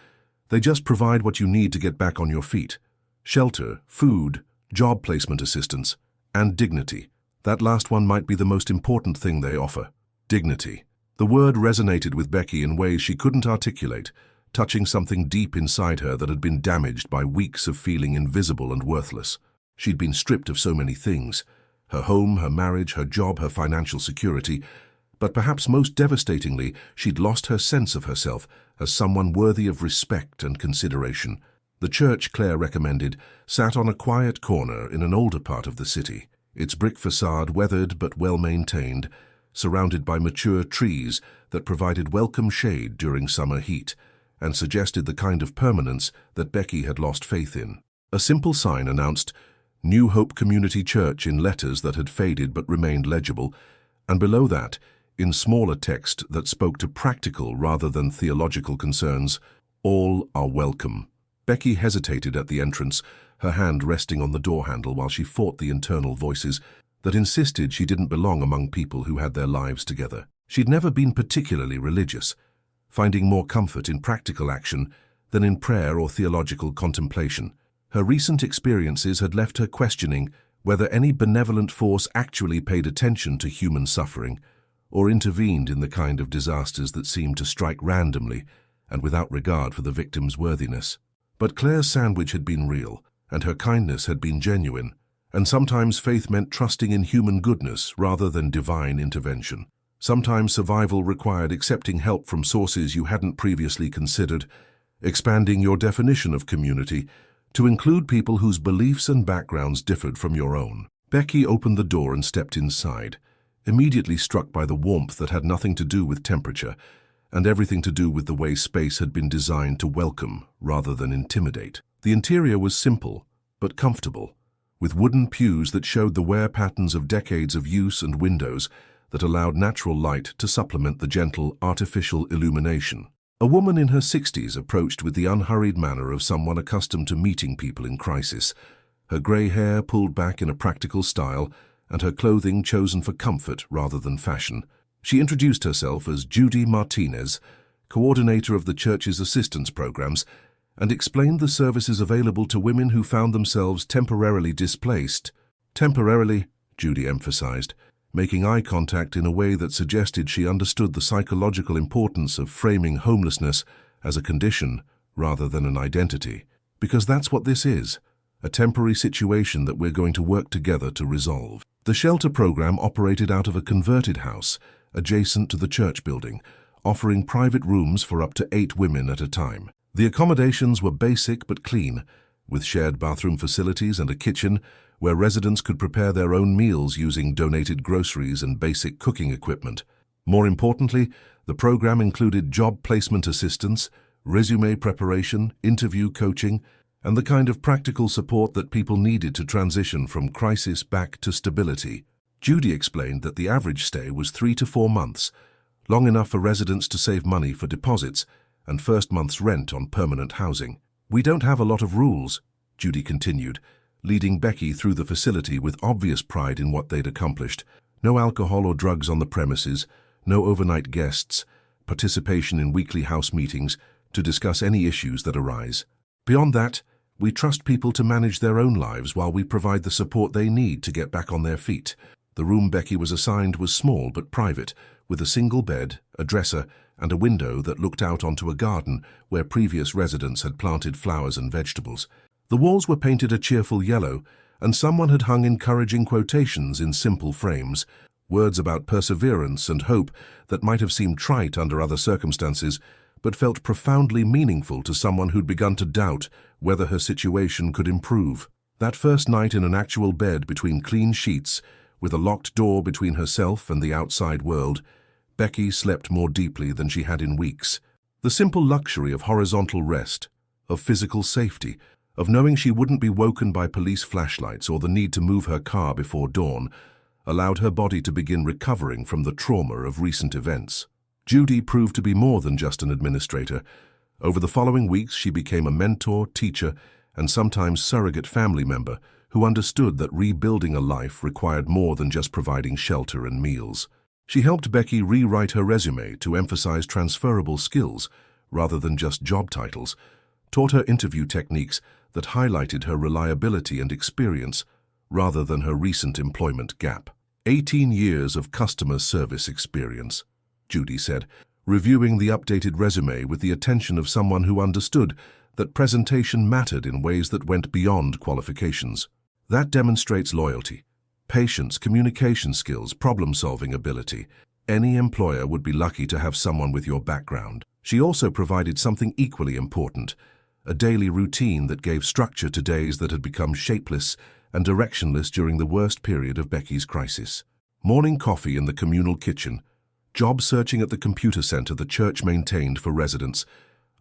They just provide what you need to get back on your feet. Shelter, food, job placement assistance, and dignity. That last one might be the most important thing they offer. Dignity." The word resonated with Becky in ways she couldn't articulate, touching something deep inside her that had been damaged by weeks of feeling invisible and worthless. She'd been stripped of so many things: her home, her marriage, her job, her financial security, but perhaps most devastatingly, she'd lost her sense of herself as someone worthy of respect and consideration. The church, Claire recommended, sat on a quiet corner in an older part of the city, its brick facade weathered but well-maintained, surrounded by mature trees that provided welcome shade during summer heat, and suggested the kind of permanence that Becky had lost faith in. A simple sign announced New Hope Community Church in letters that had faded but remained legible, and below that, in smaller text that spoke to practical rather than theological concerns, "All are welcome." Becky hesitated at the entrance, her hand resting on the door handle while she fought the internal voices that insisted she didn't belong among people who had their lives together. She'd never been particularly religious, finding more comfort in practical action than in prayer or theological contemplation. Her recent experiences had left her questioning whether any benevolent force actually paid attention to human suffering or intervened in the kind of disasters that seemed to strike randomly and without regard for the victim's worthiness. But Claire's sandwich had been real, and her kindness had been genuine, and sometimes faith meant trusting in human goodness rather than divine intervention. Sometimes survival required accepting help from sources you hadn't previously considered, expanding your definition of community to include people whose beliefs and backgrounds differed from your own. Becky opened the door and stepped inside, immediately struck by the warmth that had nothing to do with temperature and everything to do with the way space had been designed to welcome rather than intimidate. The interior was simple but comfortable, with wooden pews that showed the wear patterns of decades of use and windows that allowed natural light to supplement the gentle, artificial illumination. A woman in her 60s approached with the unhurried manner of someone accustomed to meeting people in crisis, her grey hair pulled back in a practical style and her clothing chosen for comfort rather than fashion. She introduced herself as Judy Martinez, coordinator of the church's assistance programs, and explained the services available to women who found themselves temporarily displaced. Temporarily, Judy emphasized, making eye contact in a way that suggested she understood the psychological importance of framing homelessness as a condition rather than an identity. Because that's what this is, a temporary situation that we're going to work together to resolve. The shelter program operated out of a converted house adjacent to the church building, offering private rooms for up to 8 women at a time. The accommodations were basic but clean, with shared bathroom facilities and a kitchen where residents could prepare their own meals using donated groceries and basic cooking equipment. More importantly, the program included job placement assistance, resume preparation, interview coaching, and the kind of practical support that people needed to transition from crisis back to stability. Judy explained that the average stay was 3 to 4 months, long enough for residents to save money for deposits and first month's rent on permanent housing. "We don't have a lot of rules," Judy continued, leading Becky through the facility with obvious pride in what they'd accomplished. No alcohol or drugs on the premises, no overnight guests, participation in weekly house meetings to discuss any issues that arise. Beyond that, we trust people to manage their own lives while we provide the support they need to get back on their feet. The room Becky was assigned was small but private, with a single bed, a dresser, and a window that looked out onto a garden where previous residents had planted flowers and vegetables. The walls were painted a cheerful yellow, and someone had hung encouraging quotations in simple frames, words about perseverance and hope that might have seemed trite under other circumstances, but felt profoundly meaningful to someone who'd begun to doubt whether her situation could improve. That first night in an actual bed between clean sheets, with a locked door between herself and the outside world, Becky slept more deeply than she had in weeks. The simple luxury of horizontal rest, of physical safety, of knowing she wouldn't be woken by police flashlights or the need to move her car before dawn, allowed her body to begin recovering from the trauma of recent events. Judy proved to be more than just an administrator. Over the following weeks, she became a mentor, teacher, and sometimes surrogate family member who understood that rebuilding a life required more than just providing shelter and meals. She helped Becky rewrite her resume to emphasize transferable skills rather than just job titles, taught her interview techniques that highlighted her reliability and experience rather than her recent employment gap. 18 years of customer service experience, Judy said, reviewing the updated resume with the attention of someone who understood that presentation mattered in ways that went beyond qualifications. That demonstrates loyalty, patience, communication skills, problem-solving ability. Any employer would be lucky to have someone with your background. She also provided something equally important, a daily routine that gave structure to days that had become shapeless and directionless during the worst period of Becky's crisis. Morning coffee in the communal kitchen, job searching at the computer center the church maintained for residents,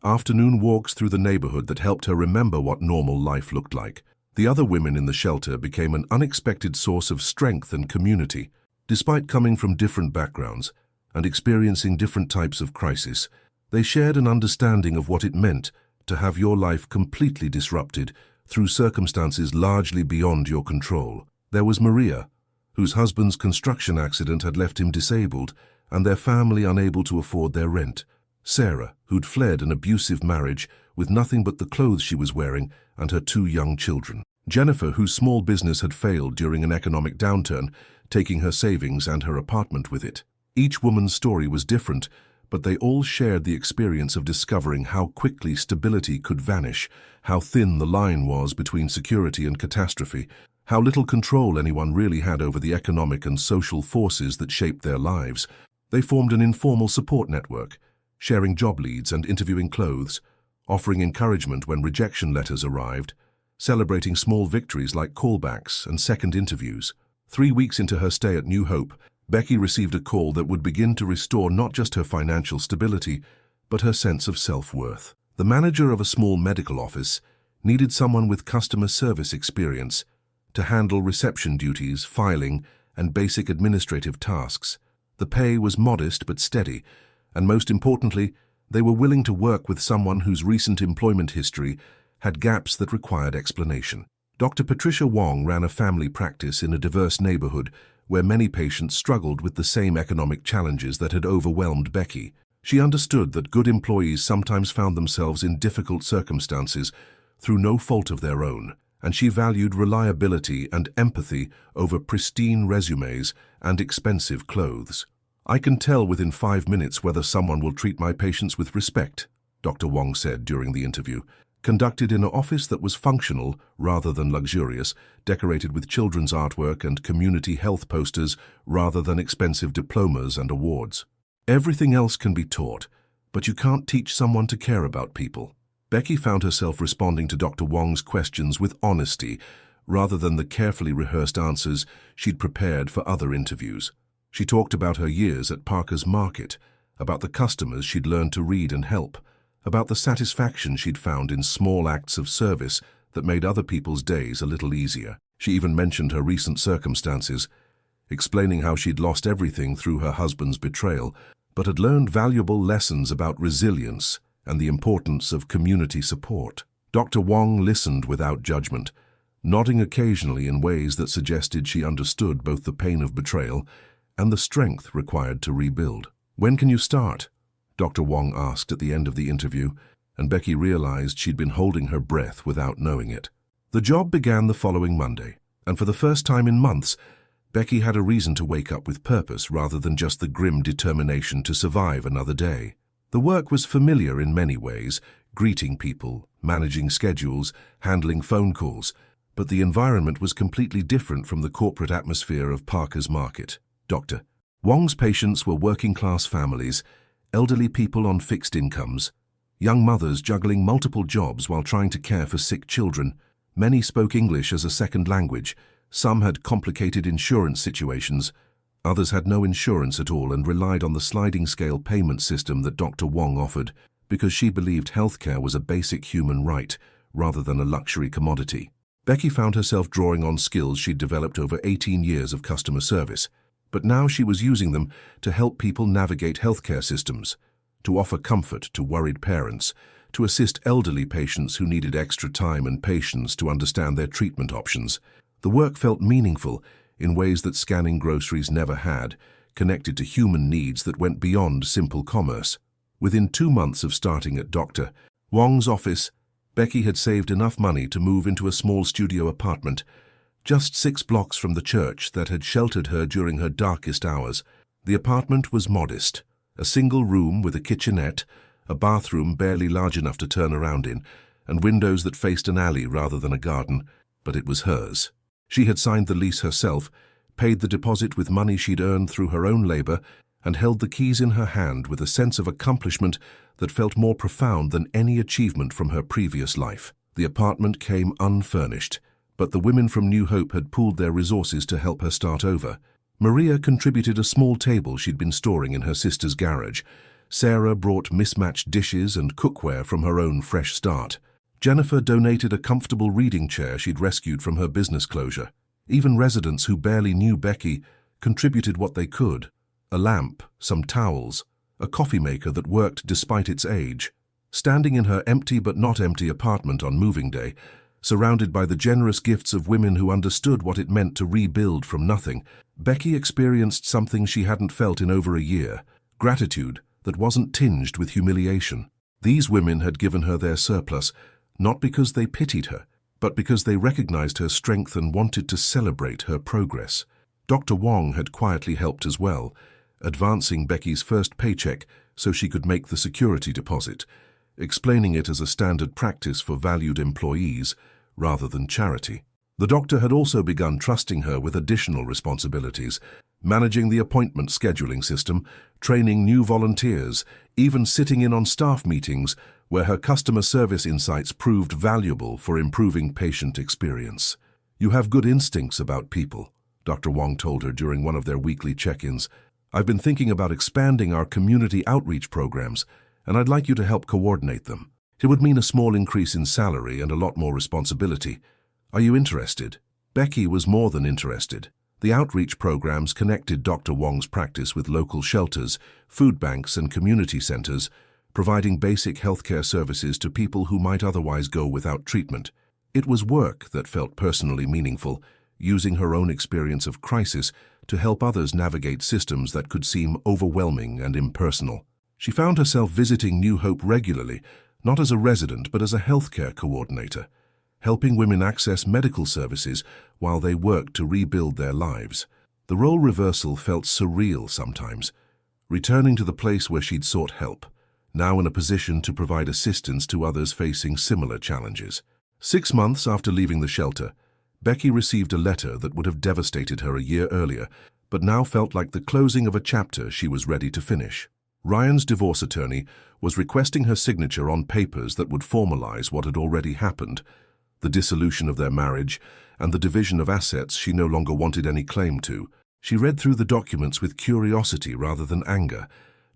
afternoon walks through the neighborhood that helped her remember what normal life looked like. The other women in the shelter became an unexpected source of strength and community. Despite coming from different backgrounds and experiencing different types of crisis, they shared an understanding of what it meant to have your life completely disrupted through circumstances largely beyond your control. There was Maria, whose husband's construction accident had left him disabled and their family unable to afford their rent. Sarah, who'd fled an abusive marriage with nothing but the clothes she was wearing and her 2 young children. Jennifer, whose small business had failed during an economic downturn, taking her savings and her apartment with it. Each woman's story was different, but they all shared the experience of discovering how quickly stability could vanish, how thin the line was between security and catastrophe, how little control anyone really had over the economic and social forces that shaped their lives. They formed an informal support network, sharing job leads and interviewing clothes, offering encouragement when rejection letters arrived, celebrating small victories like callbacks and second interviews. 3 weeks into her stay at New Hope, Becky received a call that would begin to restore not just her financial stability, but her sense of self-worth. The manager of a small medical office needed someone with customer service experience to handle reception duties, filing, and basic administrative tasks. The pay was modest but steady, and most importantly, they were willing to work with someone whose recent employment history had gaps that required explanation. Dr. Patricia Wong ran a family practice in a diverse neighborhood where many patients struggled with the same economic challenges that had overwhelmed Becky. She understood that good employees sometimes found themselves in difficult circumstances through no fault of their own, and she valued reliability and empathy over pristine resumes and expensive clothes. "I can tell within 5 minutes whether someone will treat my patients with respect," Dr. Wong said during the interview. Conducted in an office that was functional rather than luxurious, decorated with children's artwork and community health posters rather than expensive diplomas and awards. Everything else can be taught, but you can't teach someone to care about people. Becky found herself responding to Dr. Wong's questions with honesty rather than the carefully rehearsed answers she'd prepared for other interviews. She talked about her years at Parker's Market, about the customers she'd learned to read and help, about the satisfaction she'd found in small acts of service that made other people's days a little easier. She even mentioned her recent circumstances, explaining how she'd lost everything through her husband's betrayal, but had learned valuable lessons about resilience, and the importance of community support. Dr. Wong listened without judgment, nodding occasionally in ways that suggested she understood both the pain of betrayal and the strength required to rebuild. "When can you start?" Dr. Wong asked at the end of the interview, and Becky realized she'd been holding her breath without knowing it. The job began the following Monday, and for the first time in months, Becky had a reason to wake up with purpose rather than just the grim determination to survive another day. The work was familiar in many ways, greeting people, managing schedules, handling phone calls, but the environment was completely different from the corporate atmosphere of Parker's Market. Dr. Wong's patients were working-class families, elderly people on fixed incomes, young mothers juggling multiple jobs while trying to care for sick children. Many spoke English as a second language. Some had complicated insurance situations. Others had no insurance at all and relied on the sliding-scale payment system that Dr. Wong offered because she believed healthcare was a basic human right rather than a luxury commodity. Becky found herself drawing on skills she'd developed over 18 years of customer service, but now she was using them to help people navigate healthcare systems, to offer comfort to worried parents, to assist elderly patients who needed extra time and patience to understand their treatment options. The work felt meaningful in ways that scanning groceries never had, connected to human needs that went beyond simple commerce. Within 2 months of starting at Dr. Wong's office, Becky had saved enough money to move into a small studio apartment, just 6 blocks from the church that had sheltered her during her darkest hours. The apartment was modest, a single room with a kitchenette, a bathroom barely large enough to turn around in, and windows that faced an alley rather than a garden, but it was hers. She had signed the lease herself, paid the deposit with money she'd earned through her own labor, and held the keys in her hand with a sense of accomplishment that felt more profound than any achievement from her previous life. The apartment came unfurnished, but the women from New Hope had pooled their resources to help her start over. Maria contributed a small table she'd been storing in her sister's garage. Sarah brought mismatched dishes and cookware from her own fresh start. Jennifer donated a comfortable reading chair she'd rescued from her business closure. Even residents who barely knew Becky contributed what they could: a lamp, some towels, a coffee maker that worked despite its age. Standing in her empty but not empty apartment on moving day, surrounded by the generous gifts of women who understood what it meant to rebuild from nothing, Becky experienced something she hadn't felt in over a year: gratitude that wasn't tinged with humiliation. These women had given her their surplus, not because they pitied her, but because they recognized her strength and wanted to celebrate her progress. Dr. Wong had quietly helped as well, advancing Becky's first paycheck so she could make the security deposit, explaining it as a standard practice for valued employees rather than charity. The doctor had also begun trusting her with additional responsibilities, managing the appointment scheduling system, training new volunteers, even sitting in on staff meetings where her customer service insights proved valuable for improving patient experience. "You have good instincts about people," Dr. Wong told her during one of their weekly check-ins. "I've been thinking about expanding our community outreach programs, and I'd like you to help coordinate them. It would mean a small increase in salary and a lot more responsibility. Are you interested?" Becky was more than interested. The outreach programs connected Dr. Wong's practice with local shelters, food banks, and community centers, providing basic healthcare services to people who might otherwise go without treatment. It was work that felt personally meaningful, using her own experience of crisis to help others navigate systems that could seem overwhelming and impersonal. She found herself visiting New Hope regularly, not as a resident but as a healthcare coordinator, helping women access medical services while they worked to rebuild their lives. The role reversal felt surreal sometimes, returning to the place where she'd sought help, now in a position to provide assistance to others facing similar challenges. 6 months after leaving the shelter, Becky received a letter that would have devastated her a year earlier, but now felt like the closing of a chapter she was ready to finish. Ryan's divorce attorney was requesting her signature on papers that would formalize what had already happened: the dissolution of their marriage and the division of assets she no longer wanted any claim to. She read through the documents with curiosity rather than anger,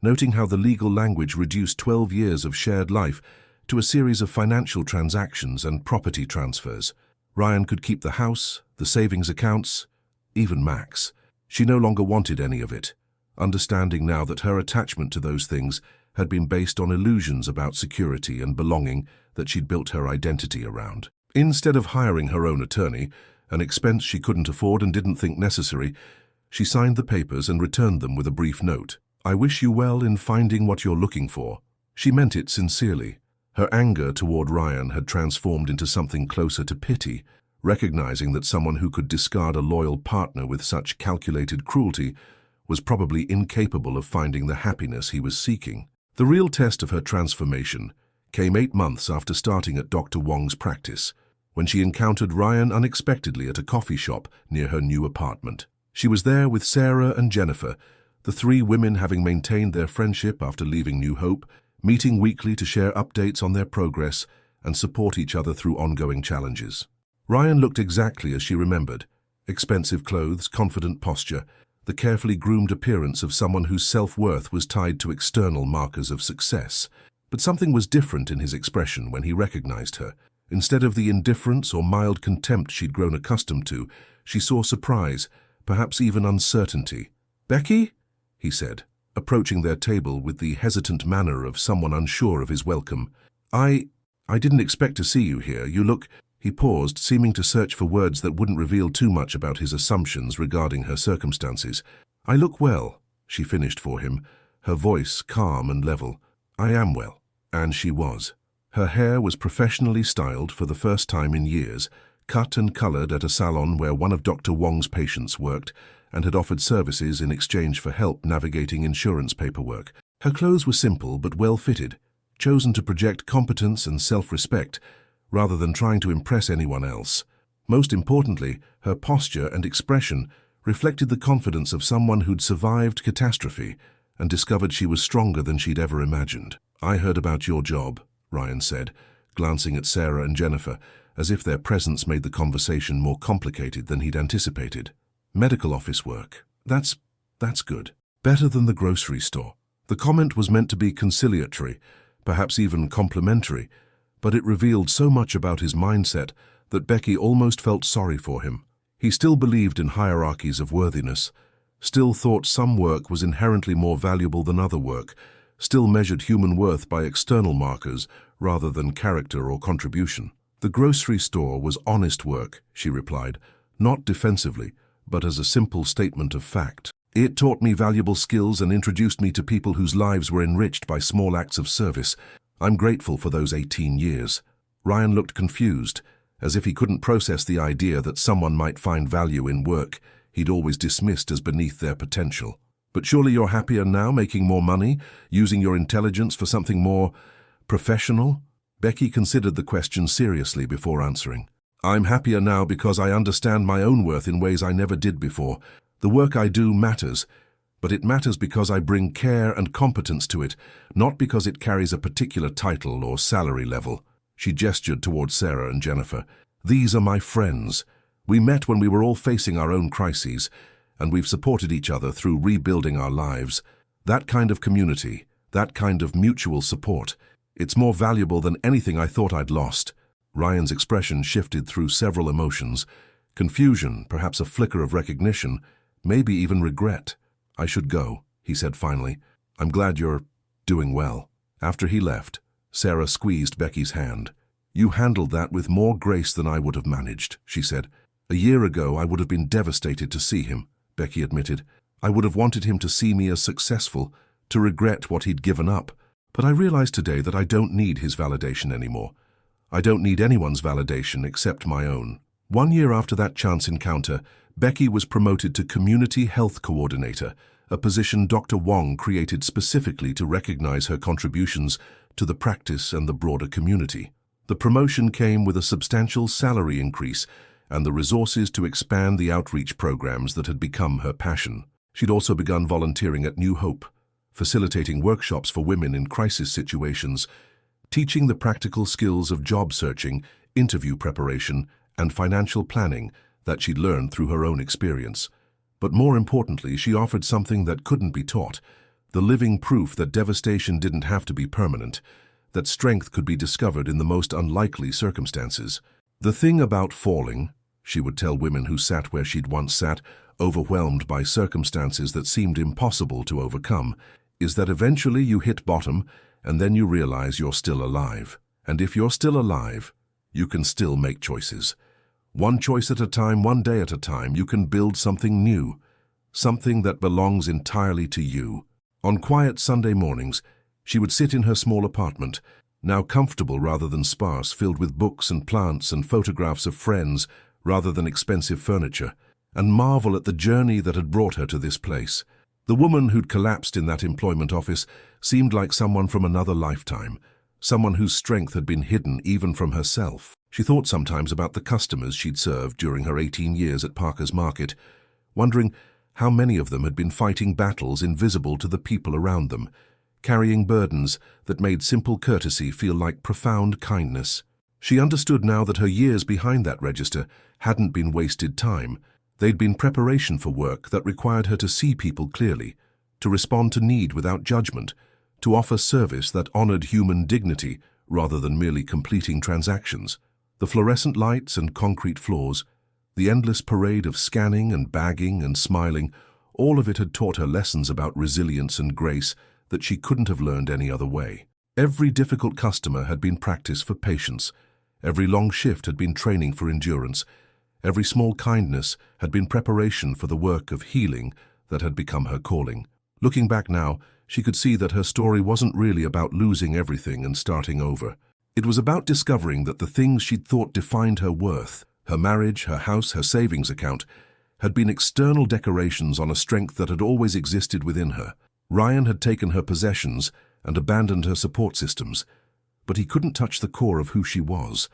noting how the legal language reduced 12 years of shared life to a series of financial transactions and property transfers. Ryan could keep the house, the savings accounts, even Max. She no longer wanted any of it, understanding now that her attachment to those things had been based on illusions about security and belonging that she'd built her identity around. Instead of hiring her own attorney, an expense she couldn't afford and didn't think necessary, she signed the papers and returned them with a brief note. "I wish you well in finding what you're looking for." She meant it sincerely. Her anger toward Ryan had transformed into something closer to pity, recognizing that someone who could discard a loyal partner with such calculated cruelty was probably incapable of finding the happiness he was seeking. The real test of her transformation came 8 months after starting at Dr. Wong's practice, when she encountered Ryan unexpectedly at a coffee shop near her new apartment. She was there with Sarah and Jennifer, the 3 women having maintained their friendship after leaving New Hope, meeting weekly to share updates on their progress and support each other through ongoing challenges. Ryan looked exactly as she remembered: expensive clothes, confident posture, the carefully groomed appearance of someone whose self-worth was tied to external markers of success. But something was different in his expression when he recognized her. Instead of the indifference or mild contempt she'd grown accustomed to, she saw surprise, perhaps even uncertainty. "Becky?" he said, approaching their table with the hesitant manner of someone unsure of his welcome. I didn't expect to see you here. You look—" He paused, seeming to search for words that wouldn't reveal too much about his assumptions regarding her circumstances. "I look well," she finished for him, her voice calm and level. "I am well." And she was. Her hair was professionally styled for the first time in years, cut and colored at a salon where one of Dr. Wong's patients worked and had offered services in exchange for help navigating insurance paperwork. Her clothes were simple but well-fitted, chosen to project competence and self-respect, rather than trying to impress anyone else. Most importantly, her posture and expression reflected the confidence of someone who'd survived catastrophe and discovered she was stronger than she'd ever imagined. "I heard about your job," Ryan said, glancing at Sarah and Jennifer, as if their presence made the conversation more complicated than he'd anticipated. "Medical office work. That's good. Better than the grocery store." The comment was meant to be conciliatory, perhaps even complimentary, but it revealed so much about his mindset that Becky almost felt sorry for him. He still believed in hierarchies of worthiness, still thought some work was inherently more valuable than other work, still measured human worth by external markers rather than character or contribution. "The grocery store was honest work," she replied, not defensively, but as a simple statement of fact. "It taught me valuable skills and introduced me to people whose lives were enriched by small acts of service. I'm grateful for those 18 years. Ryan looked confused, as if he couldn't process the idea that someone might find value in work he'd always dismissed as beneath their potential. "But surely you're happier now, making more money, using your intelligence for something more professional?" Becky considered the question seriously before answering. "I'm happier now because I understand my own worth in ways I never did before. The work I do matters, but it matters because I bring care and competence to it, not because it carries a particular title or salary level." She gestured towards Sarah and Jennifer. "These are my friends. We met when we were all facing our own crises, and we've supported each other through rebuilding our lives. That kind of community, that kind of mutual support, it's more valuable than anything I thought I'd lost." Ryan's expression shifted through several emotions: confusion, perhaps a flicker of recognition, maybe even regret. "I should go," he said finally. "I'm glad you're doing well." After he left, Sarah squeezed Becky's hand. "You handled that with more grace than I would have managed," she said. "A year ago, I would have been devastated to see him," Becky admitted. "I would have wanted him to see me as successful, to regret what he'd given up. But I realize today that I don't need his validation anymore. I don't need anyone's validation except my own." 1 year after that chance encounter, Becky was promoted to Community Health Coordinator, a position Dr. Wong created specifically to recognize her contributions to the practice and the broader community. The promotion came with a substantial salary increase and the resources to expand the outreach programs that had become her passion. She'd also begun volunteering at New Hope, facilitating workshops for women in crisis situations, teaching the practical skills of job searching, interview preparation, and financial planning that she'd learned through her own experience. But more importantly, she offered something that couldn't be taught: the living proof that devastation didn't have to be permanent, that strength could be discovered in the most unlikely circumstances. "The thing about falling," she would tell women who sat where she'd once sat, overwhelmed by circumstances that seemed impossible to overcome, is that eventually you hit bottom and then you realize you're still alive. And if you're still alive, you can still make choices. One choice at a time, one day at a time, you can build something new, something that belongs entirely to you. On quiet Sunday mornings, she would sit in her small apartment, now comfortable rather than sparse, filled with books and plants and photographs of friends rather than expensive furniture, and marvel at the journey that had brought her to this place. The woman who'd collapsed in that employment office seemed like someone from another lifetime, someone whose strength had been hidden even from herself. She thought sometimes about the customers she'd served during her 18 years at Parker's Market, wondering how many of them had been fighting battles invisible to the people around them, carrying burdens that made simple courtesy feel like profound kindness. She understood now that her years behind that register hadn't been wasted time. They'd been preparation for work that required her to see people clearly, to respond to need without judgment, to offer service that honored human dignity rather than merely completing transactions. The fluorescent lights and concrete floors, the endless parade of scanning and bagging and smiling, all of it had taught her lessons about resilience and grace that she couldn't have learned any other way. Every difficult customer had been practice for patience. Every long shift had been training for endurance. Every small kindness had been preparation for the work of healing that had become her calling. Looking back now, she could see that her story wasn't really about losing everything and starting over. It was about discovering that the things she'd thought defined her worth, her marriage, her house, her savings account, had been external decorations on a strength that had always existed within her. Ryan had taken her possessions and abandoned her support systems, but he couldn't touch the core of who she was,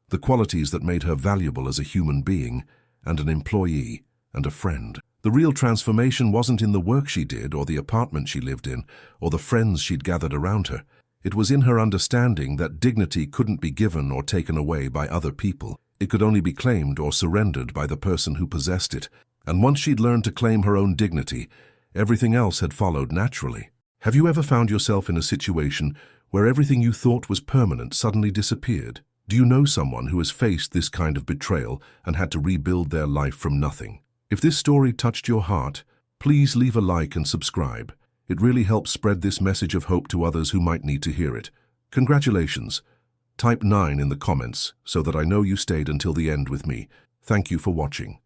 the qualities that made her valuable as a human being and an employee and a friend. The real transformation wasn't in the work she did or the apartment she lived in or the friends she'd gathered around her. It was in her understanding that dignity couldn't be given or taken away by other people. It could only be claimed or surrendered by the person who possessed it. And once she'd learned to claim her own dignity, everything else had followed naturally. Have you ever found yourself in a situation where everything you thought was permanent suddenly disappeared? Do you know someone who has faced this kind of betrayal and had to rebuild their life from nothing? If this story touched your heart, please leave a like and subscribe. It really helps spread this message of hope to others who might need to hear it. Congratulations. Type 9 in the comments so that I know you stayed until the end with me. Thank you for watching.